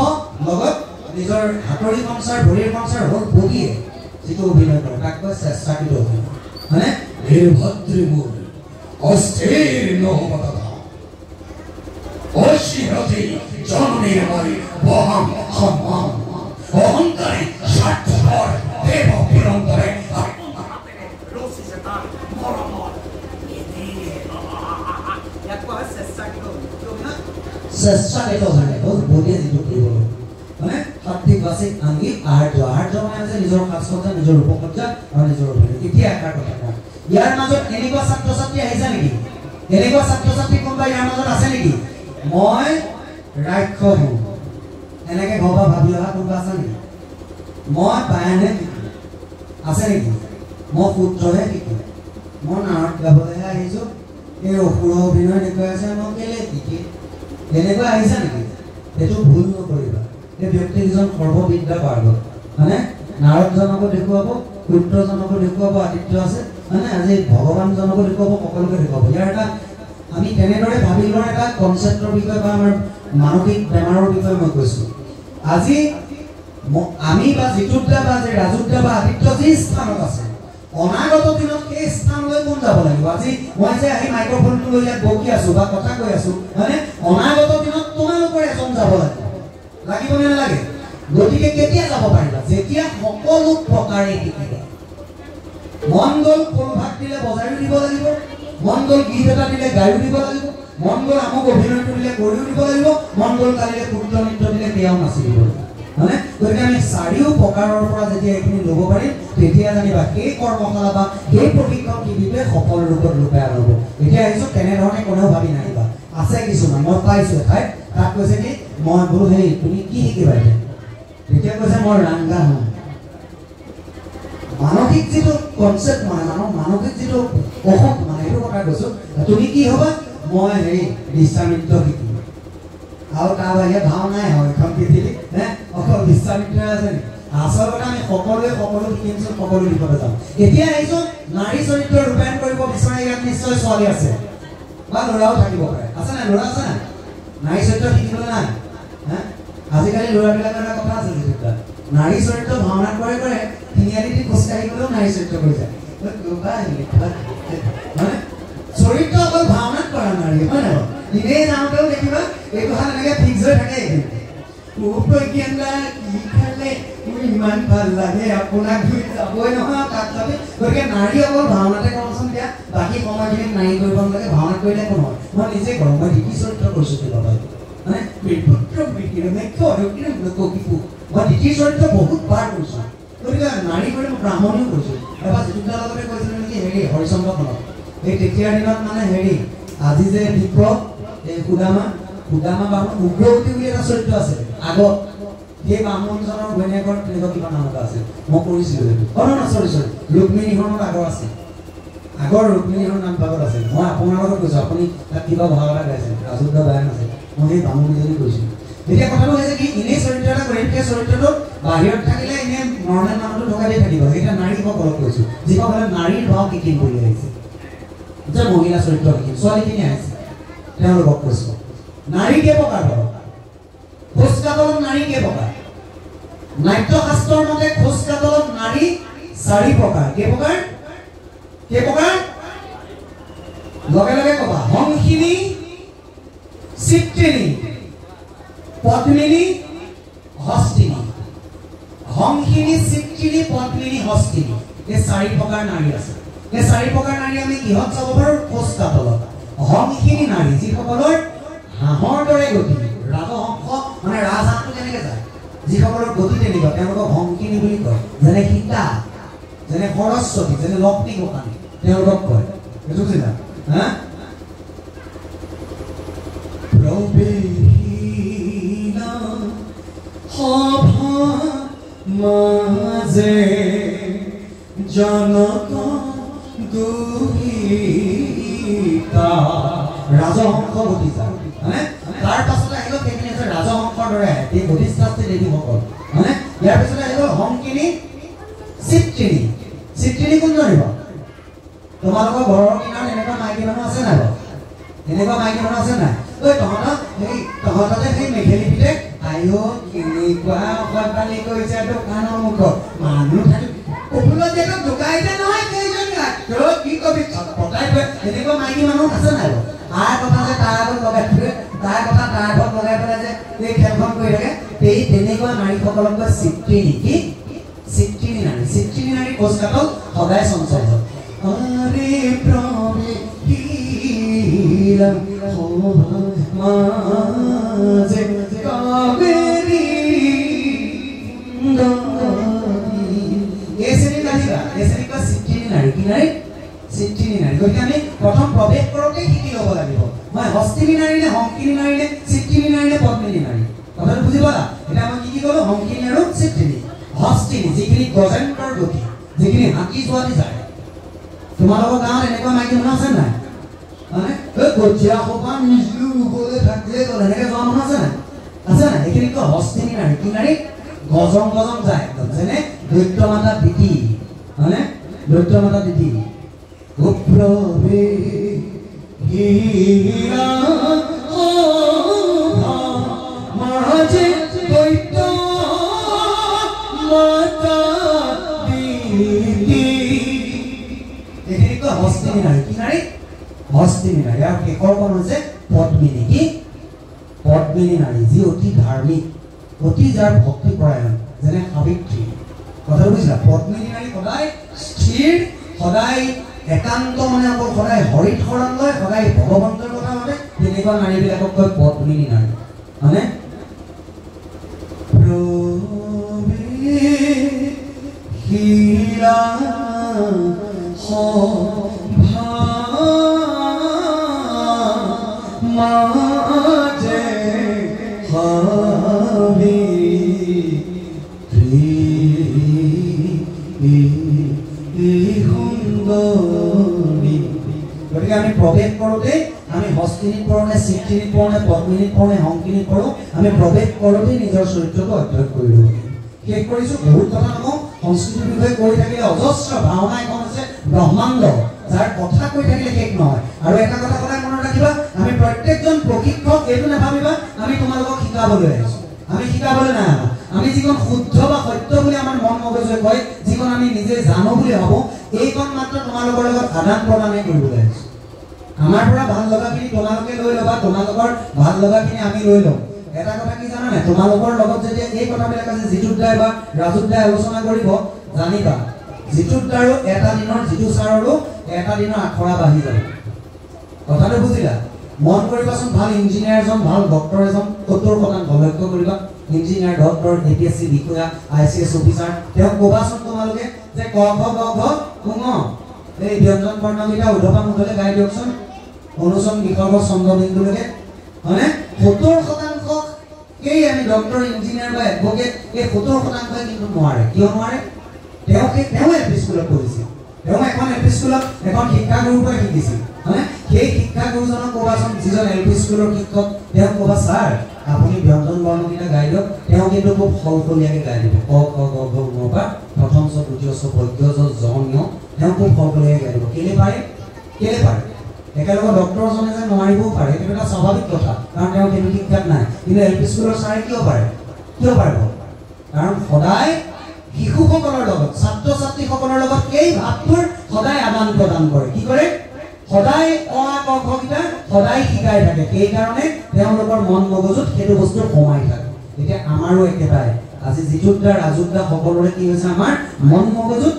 লগত নিজৰ হাতৰি সংসাৰ ভৰিৰ সংসাৰ হ'ল বগীয়ে যিটো অভিনয় কৰে তাক কয় চেষ্টাকৃত অভিনয় মানে ভদ্ৰী মূল অস্থিৰ নহবতা অশিহতি জননীৰ মই বহম সম্মান অহংকাৰী স্বাৰ্থপৰ দেৱ বিৰন্তৰে চেষ্টাকৃত অভিনয় হ'ল বগীয়ে যিটো কৰিব মানে সঠিক বাচিক আংগিক আহাৰ্য মানে যে নিজৰ সাজসজ্জা নিজৰ ৰূপসজ্জা আৰু নিজৰ অভিনয় এতিয়া এটাৰ কথা কওঁ ইয়াৰ মাজত এনেকুৱা ছাত্ৰ ছাত্ৰী আহিছে নেকি এনেকুৱা ছাত্ৰ ছাত্ৰী কোনোবা ইয়াৰ মাজত আছে নেকি মই ৰাক্ষস হওঁ এনেকৈ ঘৰ পৰা ভাবি অহা কোনোবা আছে নেকি মই বায়ানে শিকিম আছে নেকি মই সূত্ৰহে শিকিম মই নাৱত গাবলৈহে আহিছোঁ এই অসুৰৰ অভিনয় দেখুৱাই আছে মই কেলৈ শিকিম এনেকুৱা আহিছে নেকি সেইটো ভুল নকৰিবা এই ব্যক্তিকেইজন সৰ্ববিদ্যা পাৰ্গত মানে নাৰদজনকো দেখুৱাব সূত্ৰজনকো দেখুৱাব আদিত্য আছে মানে আজি ভগৱানজনকো দেখুৱাব সকলোকে দেখুৱাব ইয়াৰ এটা আমি তেনেদৰে ভাবি লোৱাৰ এটা কনচেপ্টৰ বিষয়ে বা আমাৰ মানসিক বেমাৰৰ বিষয়ে মই কৈছোঁ আজি আমি বা জিতুদ্দা বা যে ৰাজুদ্দা বা আদিত্য যি স্থানত আছে অনাগত দিনত সেই স্থানলৈ কোন যাব লাগিব আজি মই যে আহি মাইক্ৰফোনটো লৈ ইয়াত বকি আছোঁ বা কথা কৈ আছোঁ মানে অনাগত দিনত তোমালোকৰ এজন যাব লাগিব নে নালাগে গতিকে কেতিয়া যাব পাৰিবা যেতিয়া সকলো প্ৰকাৰে শিকিবা মন গ'ল প্ৰভাৱ দিলে বজাইও দিব লাগিব মন গ'ল গীত এটা দিলে গায়ো দিব লাগিব মন গ'ল আমক অভিনয়টো দিলে কৰিও দিব লাগিব মন গ'ল কালিলে সূত্ৰ নৃত্য দিলে সেয়াও নাচি দিব লাগিব মানে গতিকে আমি চাৰিও প্ৰকাৰৰ পৰা যেতিয়া এইখিনি ল'ব পাৰিম তেতিয়া জানিবা সেই কৰ্মশালা বা সেই প্ৰশিক্ষণ টিভিটোৱে সফল ৰূপত ৰূপায়ণ হ'ব এতিয়া আহিছোঁ তেনেধৰণে কোনেও ভাবি নাহিবা আছে কিছুমান মই পাইছোঁ এঠাইত তাত কৈছে কি মই বোলো হেৰি তুমি কি শিকিবা এতিয়া তেতিয়া কৈছে মই ৰাংগা হ'ম মানসিক যিটো কনচেপ্ট মানে মানসিক যিটো অসুখ মানে এইটো কথা কৈছোঁ তুমি কি হ'বা মই হেৰি বিশ্বামিত্ৰ শিকিম আৰু তাৰ বাহিৰে ভাওনাই হয় এখন পৃথিৱী অকল বিশ্বামিত্ৰ আছে নেকি আচল কথা আমি সকলোৱে সকলো শিকিমচোন সকলো দিশতে যাম এতিয়া আহিছোঁ নাৰী চৰিত্ৰ ৰূপায়ণ কৰিব বিচাৰে ইয়াত নিশ্চয় ছোৱালী আছে বা ল'ৰাও থাকিব পাৰে আছে নাই ল'ৰা আছে নাই নাৰী চৰিত্ৰ শিকিবলৈ নাই আজিকালি ল'ৰাবিলাকৰ এটা কথা আছে যিটো নাৰী চৰিত্ৰ ভাওনা কৰে কৰে তিনিআলিটি খোজকাঢ়ি গ'লেও নাৰী চৰিত্ৰ কৰি যায় মানে চৰিত্ৰ অকল ভাওনাত কৰা নাৰী হয় নহয় এনেই যাওঁতেও দেখিবা এইটো হাত এনেকৈ ফিক্স হৈ থাকে ইমান ভাল লাগে আপোনাক যাবই নহয় তাত যাবি গতিকে নাৰী অকল ভাওনাতে কৰচোন দিয়া বাকী সময়খিনিত নাৰী কৰিব নালাগে ভাওনাত কৰিলে একো নহয় মই নিজে কৰোঁ মই ডিকি চৰিত্ৰ কৰিছোঁ কিবা মানে মই ডিকি চৰিত্ৰ বহুত বাৰ কৰিছোঁ গতিকে নাৰী কৰি মই ব্ৰাহ্মণীও কৰিছোঁ এবাৰ জিতুদাৰ লগতে কৈছিলোঁ নেকি হেৰি হৰিচন্দ্ৰখনত এই তেতিয়াৰ দিনত মানে হেৰি আজি যে বিপ্লৱ এই সুদামা বামুণ উগ্ৰৱতী বুলি এটা চৰিত্ৰ আছে আগত সেই বামুণজনৰ ঘৈণীয়েকৰ তেনেকুৱা কিবা নাম এটা আছে মই কৰিছিলোঁ এইটো চৰি ৰুক্মিণীখনত আগৰ আছে আগৰ ৰুক্মিণীখনৰ নাম ভাগত আছে মই আপোনাৰ লগত কৈছোঁ আপুনি তাত কিবা ভাও এটা গাইছে ৰাজুদ্দা বায়ান আছে মই সেই বামুণীজনী কৈছিলোঁ এতিয়া কথাটো হৈছে কি এনেই চৰিত্ৰ এটা কৰিম সেই চৰিত্ৰটো বাহিৰত থাকিলে এনেই নৰ্মেল মানুহটো ঢকা দি থাকিব সেইটা নাৰীসকলক কৈছোঁ যিসকলে নাৰীৰ ভাও শিকিম বুলি আহিছে যে মহিলা চৰিত্ৰ শিকিম ছোৱালীখিনি আহিছে তেওঁলোকক কৈছোঁ নাৰী কেইপ্ৰকাৰ বাৰু খোজ কাটলত নাৰী কেইপ্ৰকাৰ নাট্যশাস্ত্ৰৰ মতে খোজ কাটলত নাৰী 4 প্ৰকাৰ কেইপ্ৰকাৰ লগে লগে ক'বা হংসিনী চিত্ৰিণী পদ্মিনী হস্তিনী হংসিনী চিত্ৰিণী পদ্মিনী হস্তিনী এই 4 প্ৰকাৰ নাৰী আছে এই 4 প্ৰকাৰ নাৰী আমি কিহত চাব পাৰোঁ খোজ কাটলত হংখিনি নাৰী যিসকলৰ হাঁহৰ দৰে গতি ৰাজহংস মানে ৰাজহাঁহটো কেনেকৈ যায় যিসকলৰ গতি তেনেকুৱা তেওঁলোকক হংখিনি বুলি কয় যেনে সীতা যেনে সৰস্বতী যেনে লক্ষ্মী গোসাঁনী তেওঁলোকক কয় এইটো বুজিলা হা প্ৰবেশিলা সভা মাজে জনক দুহিতা ৰাজহংস গতি যায় মানে তাৰ পাছতে আহিল সেইখিনি আছে ৰাজহংসৰ দৰে এই গতিশাস্ত্ৰী দেৱীসকল মানে ইয়াৰ পিছতে আহিল হংকিনী চিত্ৰিণী কোন জানিব তোমালোকৰ ঘৰৰ কিনাৰত এনেকুৱা মাইকী মানুহ আছে নাই বাৰু এনেকুৱা মাইকী মানুহ আছে নাই ঐ তহঁততে সেই মেঘেলি পিঠে আইও কেনেকুৱা অসৎবালি কৰিছে দোকানৰ মুখত মানুহ থাকি কপুলত যেটা দোকাইতে নহয় কেইজন কি কবি পতাই এনেকুৱা মাইকী মানুহ আছে নাই বাৰু তাৰ কথা যে তাৰ আগত লগাই থৈ তাৰ কথা তাৰ আগত লগাই পেলাই যে এই খেলখন কৰি থাকে সেই তেনেকুৱা নাৰীসকলক কয় চিত্ৰিণী কি চিত্ৰিণী নাৰী কোচকাটল সদায় চঞ্চল হয় আৰে প্ৰবেশিলা মাজে কাবেৰী এই শ্ৰেণীত আহিবা এই শ্ৰেণীক কয় চিত্ৰিণী নাৰী কি নাৰী চিত্ৰিণী নাৰী গতিকে আমি প্ৰথম প্ৰৱেশ কৰোঁতে শিকি ল'ব লাগিব মই হস্তিনী নাৰী নে হংকিনী নাৰী নে চিত্ৰিণী নাৰী নে পদ্মিনী নাৰী কথাটো বুজি পালা এতিয়া মই কি ক'লো হংকিনী আৰু চিত্ৰিণী হস্তিনী যিখিনি গজেন্দ্ৰৰ গতি যিখিনি হাতী যোৱাদি যায় তোমালোকৰ গাঁৱত এনেকুৱা মাইকী মানুহ আছে নাই মানে কঠীয়া সোপা নিজলু ৰুবলৈ থাকিলে গ'ল এনেকৈ যোৱা মানুহ আছে নাই এইখিনি কয় হস্তিনী নাৰী কি নাৰী গজং যায় একদম যেনে দৈত্য মাতা দিতি হয়নে দৈত্য মাতা দিতি প্ৰৱেশিলা মাজে দৈত্য মাতা দিতি এইখিনি কয় হস্তিনী নাৰী কি নাৰী হস্তিনী নাৰী আৰু শেষৰখন হৈছে পদ্মিনী কি পদ্মিনী নাৰী যি অতি ধাৰ্মিক অতি যাৰ ভক্তিপৰায়ণ যেনে সাবিত্ৰী কথাটো বুজিলা পদ্মিনী নাৰী সদায় স্থিৰ সদায় একান্ত মানে অকল সদায় হৰিত শৰণ লয় সদায় ভগৱন্তৰ কথা ভাবে তেনেকুৱা নাৰীবিলাকক কয় পদ্মিনী নাৰী মানে প্ৰবেশিলা সভা মাজে গতিকে আমি প্ৰৱেশ কৰোঁতে আমি হস্তিনীত পঢ়ো নে চিত্ৰিণীত পঢ়ো নে পদ্মিনীত পঢ়ো নে হংকিনীত পঢ়ো আমি প্ৰৱেশ কৰোঁতে নিজৰ চৰিত্ৰটো অধ্যয়ন কৰি ল'ব শেষ কৰিছোঁ বহুত কথা নকওঁ সংস্কৃতিৰ বিষয়ে কৈ থাকিলে অজস্ৰ ভাওনা এখন আছে ব্ৰহ্মাণ্ড যাৰ কথা কৈ থাকিলে শেষ নহয় আৰু এটা কথা সদায় মনত ৰাখিবা আমি প্ৰত্যেকজন প্ৰশিক্ষক এইটো নাভাবিবা আমি তোমালোকক শিকাবলৈ আহিছোঁ আমি শিকাবলৈ নাই আহা আমি যিখন শুদ্ধ বা সত্য বুলি আমাৰ মন মগজুৱে কয় যিখন আমি নিজে জানো বুলি ভাবোঁ এইখন মাত্ৰ তোমালোকৰ লগত আদান প্ৰদানে কৰিবলৈ আহিছোঁ আমাৰ পৰা ভাল লগাখিনি তোমালোকে লৈ ল'বা তোমালোকৰ ভাল লগাখিনি আমি লৈ ল'ম এটা কথা কি জানানে তোমালোকৰ লগত যেতিয়া এই কথাবিলাক আছে জিতুত দাই বা ৰাজুত দাই আলোচনা কৰিব জানিবা জিতুত দাৰো এটা দিনৰ জিতু ছাৰৰো এটা দিনৰ আখৰা বাঢ়ি যাব কথাটো বুজিলা মন কৰিবাচোন ভাল ইঞ্জিনিয়াৰ এজন ভাল ডক্টৰ এজন 70% লক্ষ্য কৰিবা ইঞ্জিনিয়াৰ ডক্টৰ APSC বিষয়া ICS অফিচাৰ তেওঁ ক'বাচোন তোমালোকে যে ক খ গ ঘ কুঙ এই ব্যঞ্জন বৰ্ণকেইটা উদ্ধপা মুধলে গাই দিয়কচোন অনুচন বিসৰ্গ চন্দ্ৰবিন্দুলৈকে হয়নে 70% কেই আমি ডক্টৰ ইঞ্জিনিয়াৰ বা এডভোকেট এই 70% কিন্তু নোৱাৰে কিয় নোৱাৰে তেওঁ এল পি স্কুলত পঢ়িছিল তেওঁ এখন এল পি স্কুলত এখন শিক্ষাগুৰুৰ পৰা শিকিছিল হয়নে সেই শিক্ষাগুৰুজনক ক'বাচোন যিজন এল পি স্কুলৰ শিক্ষক তেওঁ ক'বা ছাৰ আপুনি ব্যঞ্জন বৰ্ণকেইটা গাই দিয়ক তেওঁ কিন্তু খুব সলসলীয়াকৈ গাই দিব ক খ গ ঘ ঙ পৰা প্ৰথম চ দ্বিতীয় চ বৈদ্য জ ঞ তেওঁ খুব সলসলীয়াকৈ গাই দিব কেলে পাৰে একেলগে ডক্টৰজনে যে নোৱাৰিবও পাৰে সেইটো এটা স্বাভাৱিক কথা কাৰণ তেওঁ সেইটো শিক্ষাত নাই কিন্তু এল পি স্কুলৰ ছাৰে কিয় পাৰিব কাৰণ সদায় শিশুসকলৰ লগত ছাত্ৰ ছাত্ৰীসকলৰ লগত এই ভাৱটোৰ সদায় আদান প্ৰদান কৰে কি কৰে সদায় অ আ ক খ কেইটা সদায় শিকাই থাকে সেইকাৰণে তেওঁলোকৰ মন মগজুত সেইটো বস্তু সোমাই থাকে এতিয়া আমাৰো একেটাই আজি জিতুত দা ৰাজুত দা সকলোৰে কি হৈছে আমাৰ মন মগজুত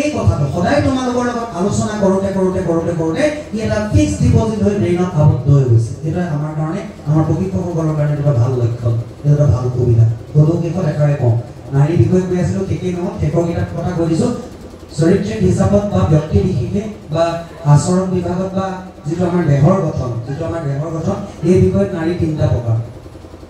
এই কথাটো সদায় তোমালোকৰ লগত আলোচনা কৰোঁতে কৰোঁতে কৰোঁতে কৰোঁতে ই এটা ফিক্স ডিপজিট হৈ ব্ৰেইনত আবদ্ধ হৈ গৈছে। এটা আমাৰ কাৰণে, আমাৰ প্ৰশিক্ষকসকলৰ কাৰণে এটা ভাল লক্ষণ, এটা ভাল সুবিধা। গধুৰ শেষত একেবাৰে কওঁ, নাৰীৰ বিষয়ে কৈ আছিলোঁ, ঠিকেই নহওক শেষৰ কেইটাত কথা কৈ দিছোঁ। চৰিত্ৰিক হিচাপত বা ব্যক্তি বিশেষে বা আচৰণ বিভাগত বা যিটো আমাৰ দেহৰ গঠন, এই বিষয়ত নাৰী 3টা প্ৰকাৰ।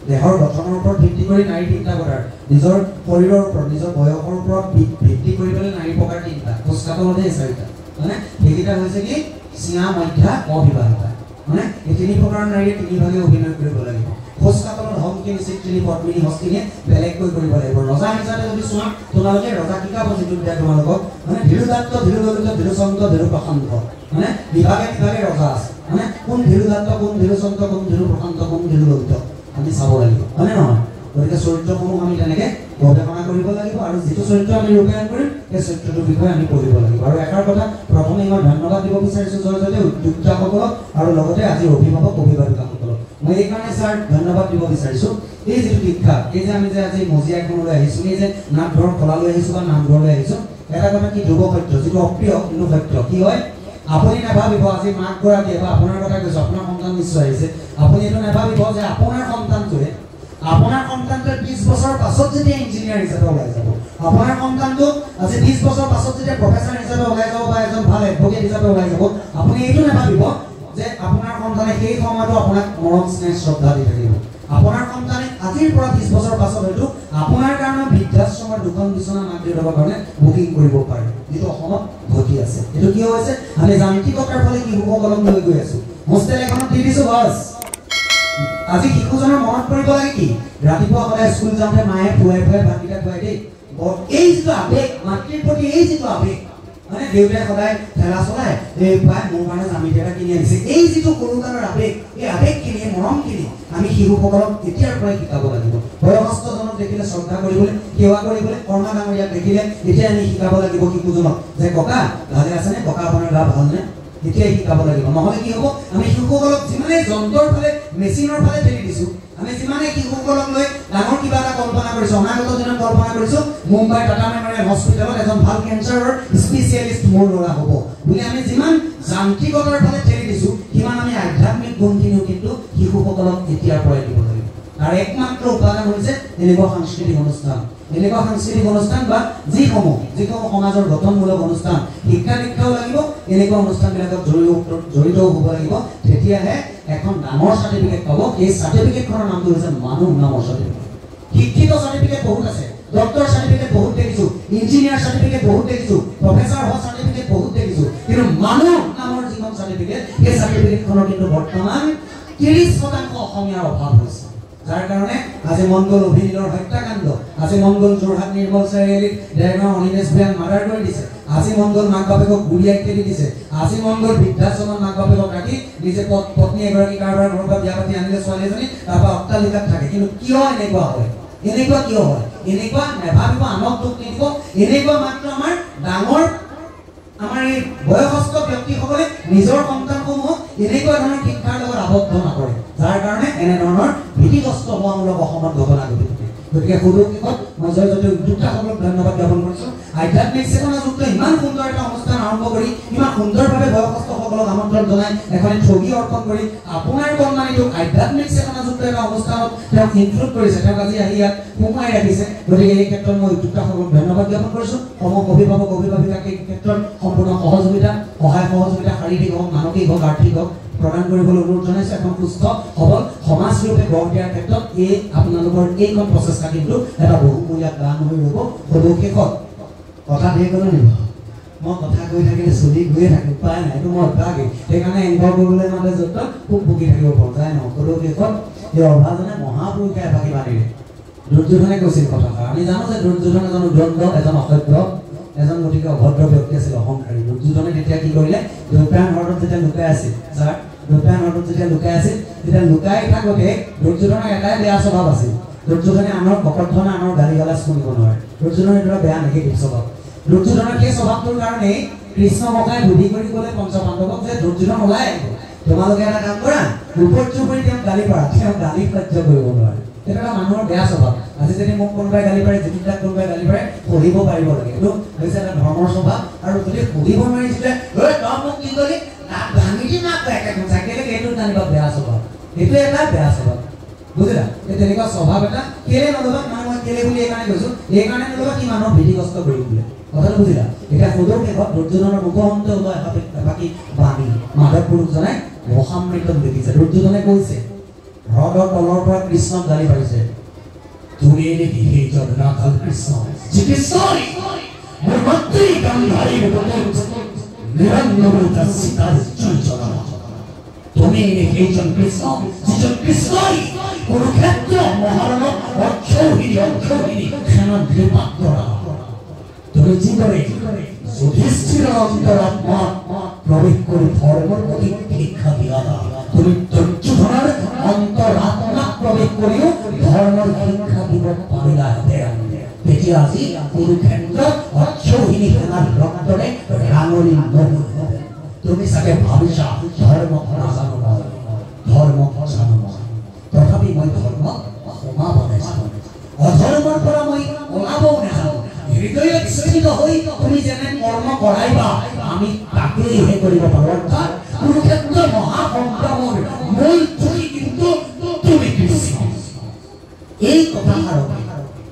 দেহৰ গঠনৰ ওপৰত ভিত্তি কৰি নাৰী 3টা প্ৰকাৰ, নিজৰ শৰীৰৰ ওপৰত, নিজৰ বয়সৰ ওপৰত ভিত্তি কৰি পেলাই নাৰী প্ৰকাৰ 3টা, খোজকাতলতে 4টা। মানে সেইকেইটা হৈছে কি চিঙা, মধ্যা, অবিবাহিতা। মানে এই 3 প্ৰকাৰৰ নাৰীয়ে 3 ভাগে অভিনয় কৰিব লাগিব। খোজকাতলত হংকিনী, চিত্ৰিনী, পদ্মিনী, হস্তিনীয়ে বেলেগকৈ কৰিব লাগিব। ৰজা হিচাপে যদি চোৱা, তোমালোকে ৰজা শিকাব যিটো দিয়া তোমালোকক, মানে ধীৰুদাত্ত, ধীৰুললিত, ধীৰুচন্ত, ধীৰুপ্ৰশান্ত, মানে বিভাগে বিভাগে ৰজা আছে। মানে কোন ধীৰুদাত্ত, কোন ধীৰুচন্ত, কোন ধীৰুপ্ৰশান্ত, কোন ধীৰুললিত আমি চাব লাগিব, হয়নে নহয়? গতিকে চৰিত্ৰসমূহ আমি তেনেকে গৱেষণা কৰিব লাগিব আৰু যিটো চৰিত্ৰ আমি ৰূপায়ণ কৰিম সেই চৰিত্ৰটোৰ বিষয়ে আমি পঢ়িব লাগিব। আৰু এষাৰ কথা প্ৰথমে মই ধন্যবাদ দিব বিচাৰিছোঁ জয়জয়তে উদ্যোক্তাসকলক আৰু লগতে আজিৰ অভিভাৱক অভিভাৱিকাসকলক। মই এইকাৰণে ছাৰ ধন্যবাদ দিব বিচাৰিছোঁ, এই যিটো শিক্ষা, এই যে আমি যে আজি মজিয়াখনলৈ আহিছোঁ, এই যে নামঘৰৰ খোলালৈ আহিছোঁ বা নামঘৰলৈ আহিছোঁ, এটা কথা কি ধ্ৰুৱ সত্য, যিটো অপ্ৰিয় কিন্তু সত্য। কি হয়, আপুনি নাভাবিব আজি মাকগৰাকীয়ে বা আপোনাৰ কথা কৈছোঁ, আপোনাৰ সন্তান নিশ্চয় আহিছে, আপুনি এইটো নাভাবিব যে আপোনাৰ সন্তানটোৱে 20 বছৰ পাছত যেতিয়া ইঞ্জিনিয়াৰ হিচাপে ওলাই যাব, আপোনাৰ সন্তানটো আজি 20 বছৰ পাছত যেতিয়া প্ৰফেচাৰ হিচাপে ওলাই যাব বা এজন ভাল এডভোকেট হিচাপে ওলাই যাব, আপুনি এইটো নাভাবিব যে আপোনাৰ সন্তানে সেই সময়তো আপোনাক মৰম স্নেহ শ্ৰদ্ধা দি থাকিব। আপোনাৰ সন্তানে আজিৰ পৰা 20 বছৰ পাছত হয়তো আপোনাৰ কাৰণে বৃদ্ধাশ্ৰমৰ 2খন বিচনা মাক দেউতাকৰ কাৰণে বুকিং কৰিব পাৰে, যিটো অসমত ঘটি আছে। এইটো কি হৈছে, আমি যান্ত্ৰিকতাৰ ফলে শিশুসকলক লৈ গৈ আছোঁ। হোষ্টেল এখনত দি দিছোঁ বাছ, আজি শিশুজনৰ মনত পৰিব লাগে কি, ৰাতিপুৱা সদায় স্কুল যাওঁতে মায়ে খুৱাই ভাতকেইটা খুৱাই দেই। এই যিটো আৱেগ, মাতৃৰ প্ৰতি এই যিটো আৱেগ, মানে দেউতাই সদায় ঠেলা চলাই এই পাই মোৰ কাৰণে জামিতি এটা কিনি আনিছে, এই যিটো সৰুকালৰ আৱেগ, এই আৱেগখিনি, মৰমখিনি আমি শিশুসকলক এতিয়াৰ পৰাই শিকাব লাগিব। বয়সস্থজনক দেখিলে শ্ৰদ্ধা কৰিবলৈ, সেৱা কৰিবলৈ, কৰ্মা ডাঙৰীয়াক দেখিলে এতিয়া আমি শিকাব লাগিব শিশুজনক যে ককা ভালে আছেনে, ককা আপোনাৰ গা ভালনে, এতিয়াই শিকাব লাগিব। নহ'লে কি হ'ব, আমি শিশুসকলক যিমানে যন্ত্ৰৰ ফালে, মেচিনৰ ফালে ঠেলি দিছোঁ, আমি যিমানে শিশুসকলক লৈ ডাঙৰ কিবা এটা কল্পনা কৰিছোঁ, অনাগত দিনত কল্পনা কৰিছোঁ মুম্বাই টাটা মেমৰিয়েল হস্পিটেলত এজন ভাল কেঞ্চাৰৰ স্পেচিয়েলিষ্ট মোৰ ল'ৰা হ'ব বুলি আমি যিমান যান্ত্ৰিকতাৰ ফালে ঠেলি দিছোঁ, সিমান আমি আধ্যাত্মিক গুণখিনিও কিন্তু শিশুসকলক এতিয়াৰ পৰাই দিব লাগিব। আৰু একমাত্ৰ উপাদান হৈছে এনেকুৱা সাংস্কৃতিক অনুষ্ঠান, বা যিসমূহ সমাজৰ গঠনমূলক অনুষ্ঠান, শিক্ষা দীক্ষাও লাগিব, এনেকুৱা অনুষ্ঠানবিলাকত জড়িতও হ'ব লাগিব। তেতিয়াহে এখন ডাঙৰ চাৰ্টিফিকেট পাব। এই চাৰ্টিফিকেটখনৰ নামটো হৈছে মানুহ নামৰ চাৰ্টিফিকেট। শিক্ষিত চাৰ্টিফিকেট বহুত আছে, ডক্টৰ চাৰ্টিফিকেট বহুত দেখিছোঁ, ইঞ্জিনিয়াৰ চাৰ্টিফিকেট বহুত দেখিছোঁ, প্ৰফেচাৰ হোৱা চাৰ্টিফিকেট বহুত দেখিছোঁ, কিন্তু মানুহ নামৰ যিখন চাৰ্টিফিকেট, সেই চাৰ্টিফিকেটখনৰ কিন্তু বৰ্তমান 30% অসমীয়াৰ অভাৱ হৈছে। যাৰ কাৰণে আজি মন গ'ল অভিনীলৰ হত্যাকাণ্ড, আজি মন গ'ল যোৰহাট নিৰ্মল চাৰিআলিত ডেৰগাঁও অনিমেষ ভূঞাক মাৰ্ডাৰ কৰি দিছে, আজি মন গ'ল মাক বাপেকক গুলিয়াই খেলি দিছে, আজি মন গ'ল বৃদ্ধাশ্ৰমত মাক বাপেকক ৰাখি নিজে পত্নী এগৰাকী কাৰোবাৰ ঘৰৰ পৰা বিয়া পাতি আনিলে ছোৱালী এজনী, তাৰপৰা অট্টালিকাত থাকে। কিন্তু কিয় এনেকুৱা হয়, এনেকুৱা কিয় হয়, এনেকুৱা নেভাবিব, আনক দুখ নিদিব। এনেকুৱা মাত্ৰ আমাৰ ডাঙৰ আমাৰ এই বয়সস্থ ব্যক্তিসকলে নিজৰ সন্তানসমূহক এনেকুৱা ধৰণৰ শিক্ষাৰ লগত আবদ্ধ নকৰে, যাৰ কাৰণে এনেধৰণৰ ভীতিগ্ৰস্ত হোৱামূলক অসমত ঘটনা ঘটি থাকে। গতিকে সৰু শেষত মই জয়জ্যোতি উদ্যোক্তাসকলক ধন্যবাদ জ্ঞাপন কৰিছোঁ। আধ্যাত্মিক চেতনাযুক্ত ইমান সুন্দৰ এটা অনুষ্ঠান আৰম্ভ কৰি, ইমান সুন্দৰভাৱে বয়সস্থসকলক আমন্ত্ৰণ জনাই এখন ঠগী অৰ্পণ কৰি আপোনাৰ কণমানিটোক আধ্যাত্মিক চেতনাযুক্ত এটা অনুষ্ঠানত তেওঁক ইনক্লুড কৰিছে, তেওঁক আজি আহি ইয়াত সোমাই ৰাখিছে। গতিকে এই ক্ষেত্ৰত মই উদ্যোক্তাসকলক ধন্যবাদ জ্ঞাপন কৰিছোঁ। অভিভাৱক অভিভাৱিকাক এই ক্ষেত্ৰত সম্পূৰ্ণ সহযোগিতা, শাৰীৰিক হওক, মানসিক হওক, আৰ্থিক হওক প্ৰদান কৰিবলৈ অনুৰোধ জনাইছোঁ। এখন সুস্থ সবল সমাজৰূপে গঢ় দিয়াৰ ক্ষেত্ৰত এই আপোনালোকৰ এইখন প্ৰচেষ্টা কিন্তু এটা বহুমূলীয়া দান হৈ ৰ'ব। সদৌ শেষত কথা ধেৰ ক'লো নেকি, মই কথা কৈ থাকিলে চলি গৈয়ে থাকে, উপায় নাই, এইটো মই অভ্যাসেই, সেইকাৰণে এংকৰ কৰিবলৈ মানে য'ত খুব ভুগি থাকিব পৰা যায় নহয়। সদৌ শেষত এই অভাজনে মহাপুৰুষে এভাগি বান্ধিলে। দুৰ্যোধনে কৈছিল কথাষাৰ, আমি জানো যে দুৰ্যোধন এজন উদ্বণ্ড, এজন অসভ্য, এজন গতিকে অভদ্ৰ ব্যক্তি আছিল, অহংকাৰী। দুৰ্যোধনে তেতিয়া কি কৰিলে, দ্ৰৌপদীৰ হ্ৰদত যেতিয়া লুকাই আছিল, দ্ৰৌপদীৰ হ্ৰদত যেতিয়া লুকাই আছিল, তেতিয়া লুকাই থাকোঁতে দুৰ্যোধনৰ এটাই বেয়া স্বভাৱ আছিল, দুৰ্যোধনে আনৰ ককৰ্থনা, আনৰ গালি গালাজ শুনিব নোৱাৰে। দুৰ্যোধনৰ এটা বেয়া নেগেটিভ স্বভাৱ। দুৰ্যোধনৰ সেই স্বভাৱটোৰ কাৰণেই কৃষ্ণ মকাই বুদ্ধি কৰি ক'লে পঞ্চপাণ্ডৱক যে দুৰ্যোধন ওলাই আহিব, তোমালোকে এটা কাম কৰা, উপৰ্য কৰি তেওঁক গালি পাৰা, তেওঁক গালি সহ্য কৰিব নোৱাৰে। এটা মানুহৰ বেয়া স্বভাৱ। আজি যদি মোক কোনোবাই গালি পাৰে যেতিয়া কোনোবাই গালি পাৰে পঢ়িব পাৰিব লাগে এইটো হৈছে এটা ধৰ্মৰ স্বভাৱ আৰু যদি পঢ়িব নোৱাৰি যেতিয়া ঐ তই মোক কি কলি না ভাঙি দি না একে চাইকেলে এইটো জানিব বেয়া স্বভাৱ এইটো এটা বেয়া স্বভাৱ বুজিলা এই তেনেকুৱা স্বভাৱ এটা কেলে নলবা মানে মই কেলে বুলি এইকাৰণে কৈছো এইকাৰণে নলবা কি মানুহক ভীতিগ্ৰস্ত কৰি বোলে কথাটো বুজিলা এতিয়া সদৰ শেষত দুৰ্যোধনৰ মুখমন্তে ওলোৱা এপাকি বাণী মাধৱ পুৰুষজনে মহামৃতক দেখিছে দুৰ্যোধনে কৈছে হ্ৰদৰ তলৰ পৰা কৃষ্ণক গালি পাৰিছে তুমি নেকি সেই জগন্নাথ কৃষ্ণ যিকেশ্বৰী মোৰ মাতৃ গান্ধাৰী ৰূপতে নিৰঞ্জনতা সীতাৰ চঞ্চলা তুমি সেইজন কৃষ্ণ যিজন কৃষ্ণই কুৰুক্ষেত্ৰ মহাৰণত অক্ষৌহিণী সেনাত নিপাত কৰা তুমি যিদৰে যুধিষ্ঠিৰৰ অন্তৰাত্মাত প্ৰৱেশ কৰি ধৰ্মৰ প্ৰতি শিক্ষা দিয়া তুমি দুৰ্যোধনৰ অন্তৰাত্মাত প্ৰৱেশ কৰিও ধৰ্মৰ শিক্ষা দিব পাৰিলাহেঁতেন তেতিয়া আজি কুৰুক্ষেত্ৰত অক্ষৌহিণী সেনাৰ ৰক্তৰে ৰাঙলী নহ'লহেঁতেন তুমি চাগে ভাবিছা ধৰ্মক নাজানো তথাপি মই ধৰ্মক সোমাব নাজানো অধৰ্মৰ পৰা মই ওলাবও নাজানো হৃদয়ত স্থিত হৈ তুমি যেনে কৰ্ম কৰাইবা আমি তাকেইহে কৰিব পাৰোঁ অৰ্থাৎ কুৰুক্ষেত্ৰ মহাসংগ্ৰামৰ মূল তুলি কিন্তু তুমি কৃষ্ণ এই কথাষাৰক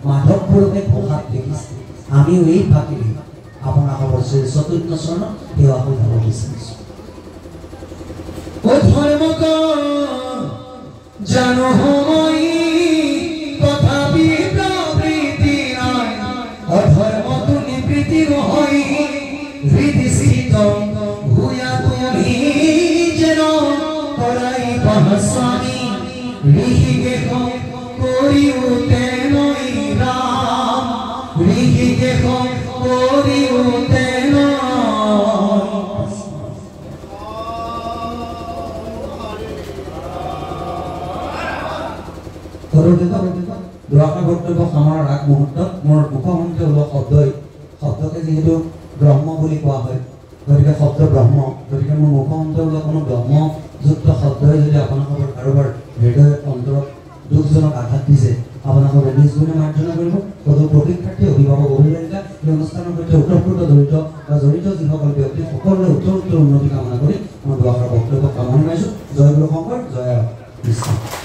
মাধৱ পুৰুষে ভাষাত দেখিছে আমিও এই ভাষেৰে আপোনালোকৰ শ্ৰী চতুৰ্থ চৰণত সেৱা কৰি যাব বিচাৰিছোঁ ধৰ্মক জানো মই তথাপি প্ৰবৃত্তি নাই অধৰ্মটো নিবৃত্তি নহয় হৃদিস্থিত ভূয়া তুমি যেন কৰাই পাহস্বামী ঋষিকেশ কৰিওতে নৈ ৰাম ঋষিকেশ কৰিওতে দুৰাষাৰ বক্তব্য সমাৰ ৰাগ মুহূৰ্তত মোৰ মুখমন্ত্ৰী ওলোৱা শব্দকে যিহেতু ব্ৰহ্ম বুলি কোৱা হয় গতিকে শব্দ ব্ৰহ্ম গতিকে মোৰ মুখমন্ত্ৰী ওলোৱা কোনো ব্ৰহ্মযুক্ত শব্দই যদি আপোনালোকৰ কাৰোবাৰ হৃদয় অন্তৰত দুখজনক আঘাত দিছে আপোনালোকে নিজ গুণে মাৰ্জনা কৰিব সদৌ প্ৰশিক্ষাৰ্থী অভিভাৱক অভিভাৱিকা এই অনুষ্ঠানৰ সৈতে ওতঃপ্ৰোত জড়িত যিসকল ব্যক্তি সকলোৰে উত্তৰ উন্নতি কামনা কৰি মই দুৰাষাৰ বক্তব্য কামনা জনাইছোঁ জয় গুৰু শংকৰ জয় কৃষ্ণ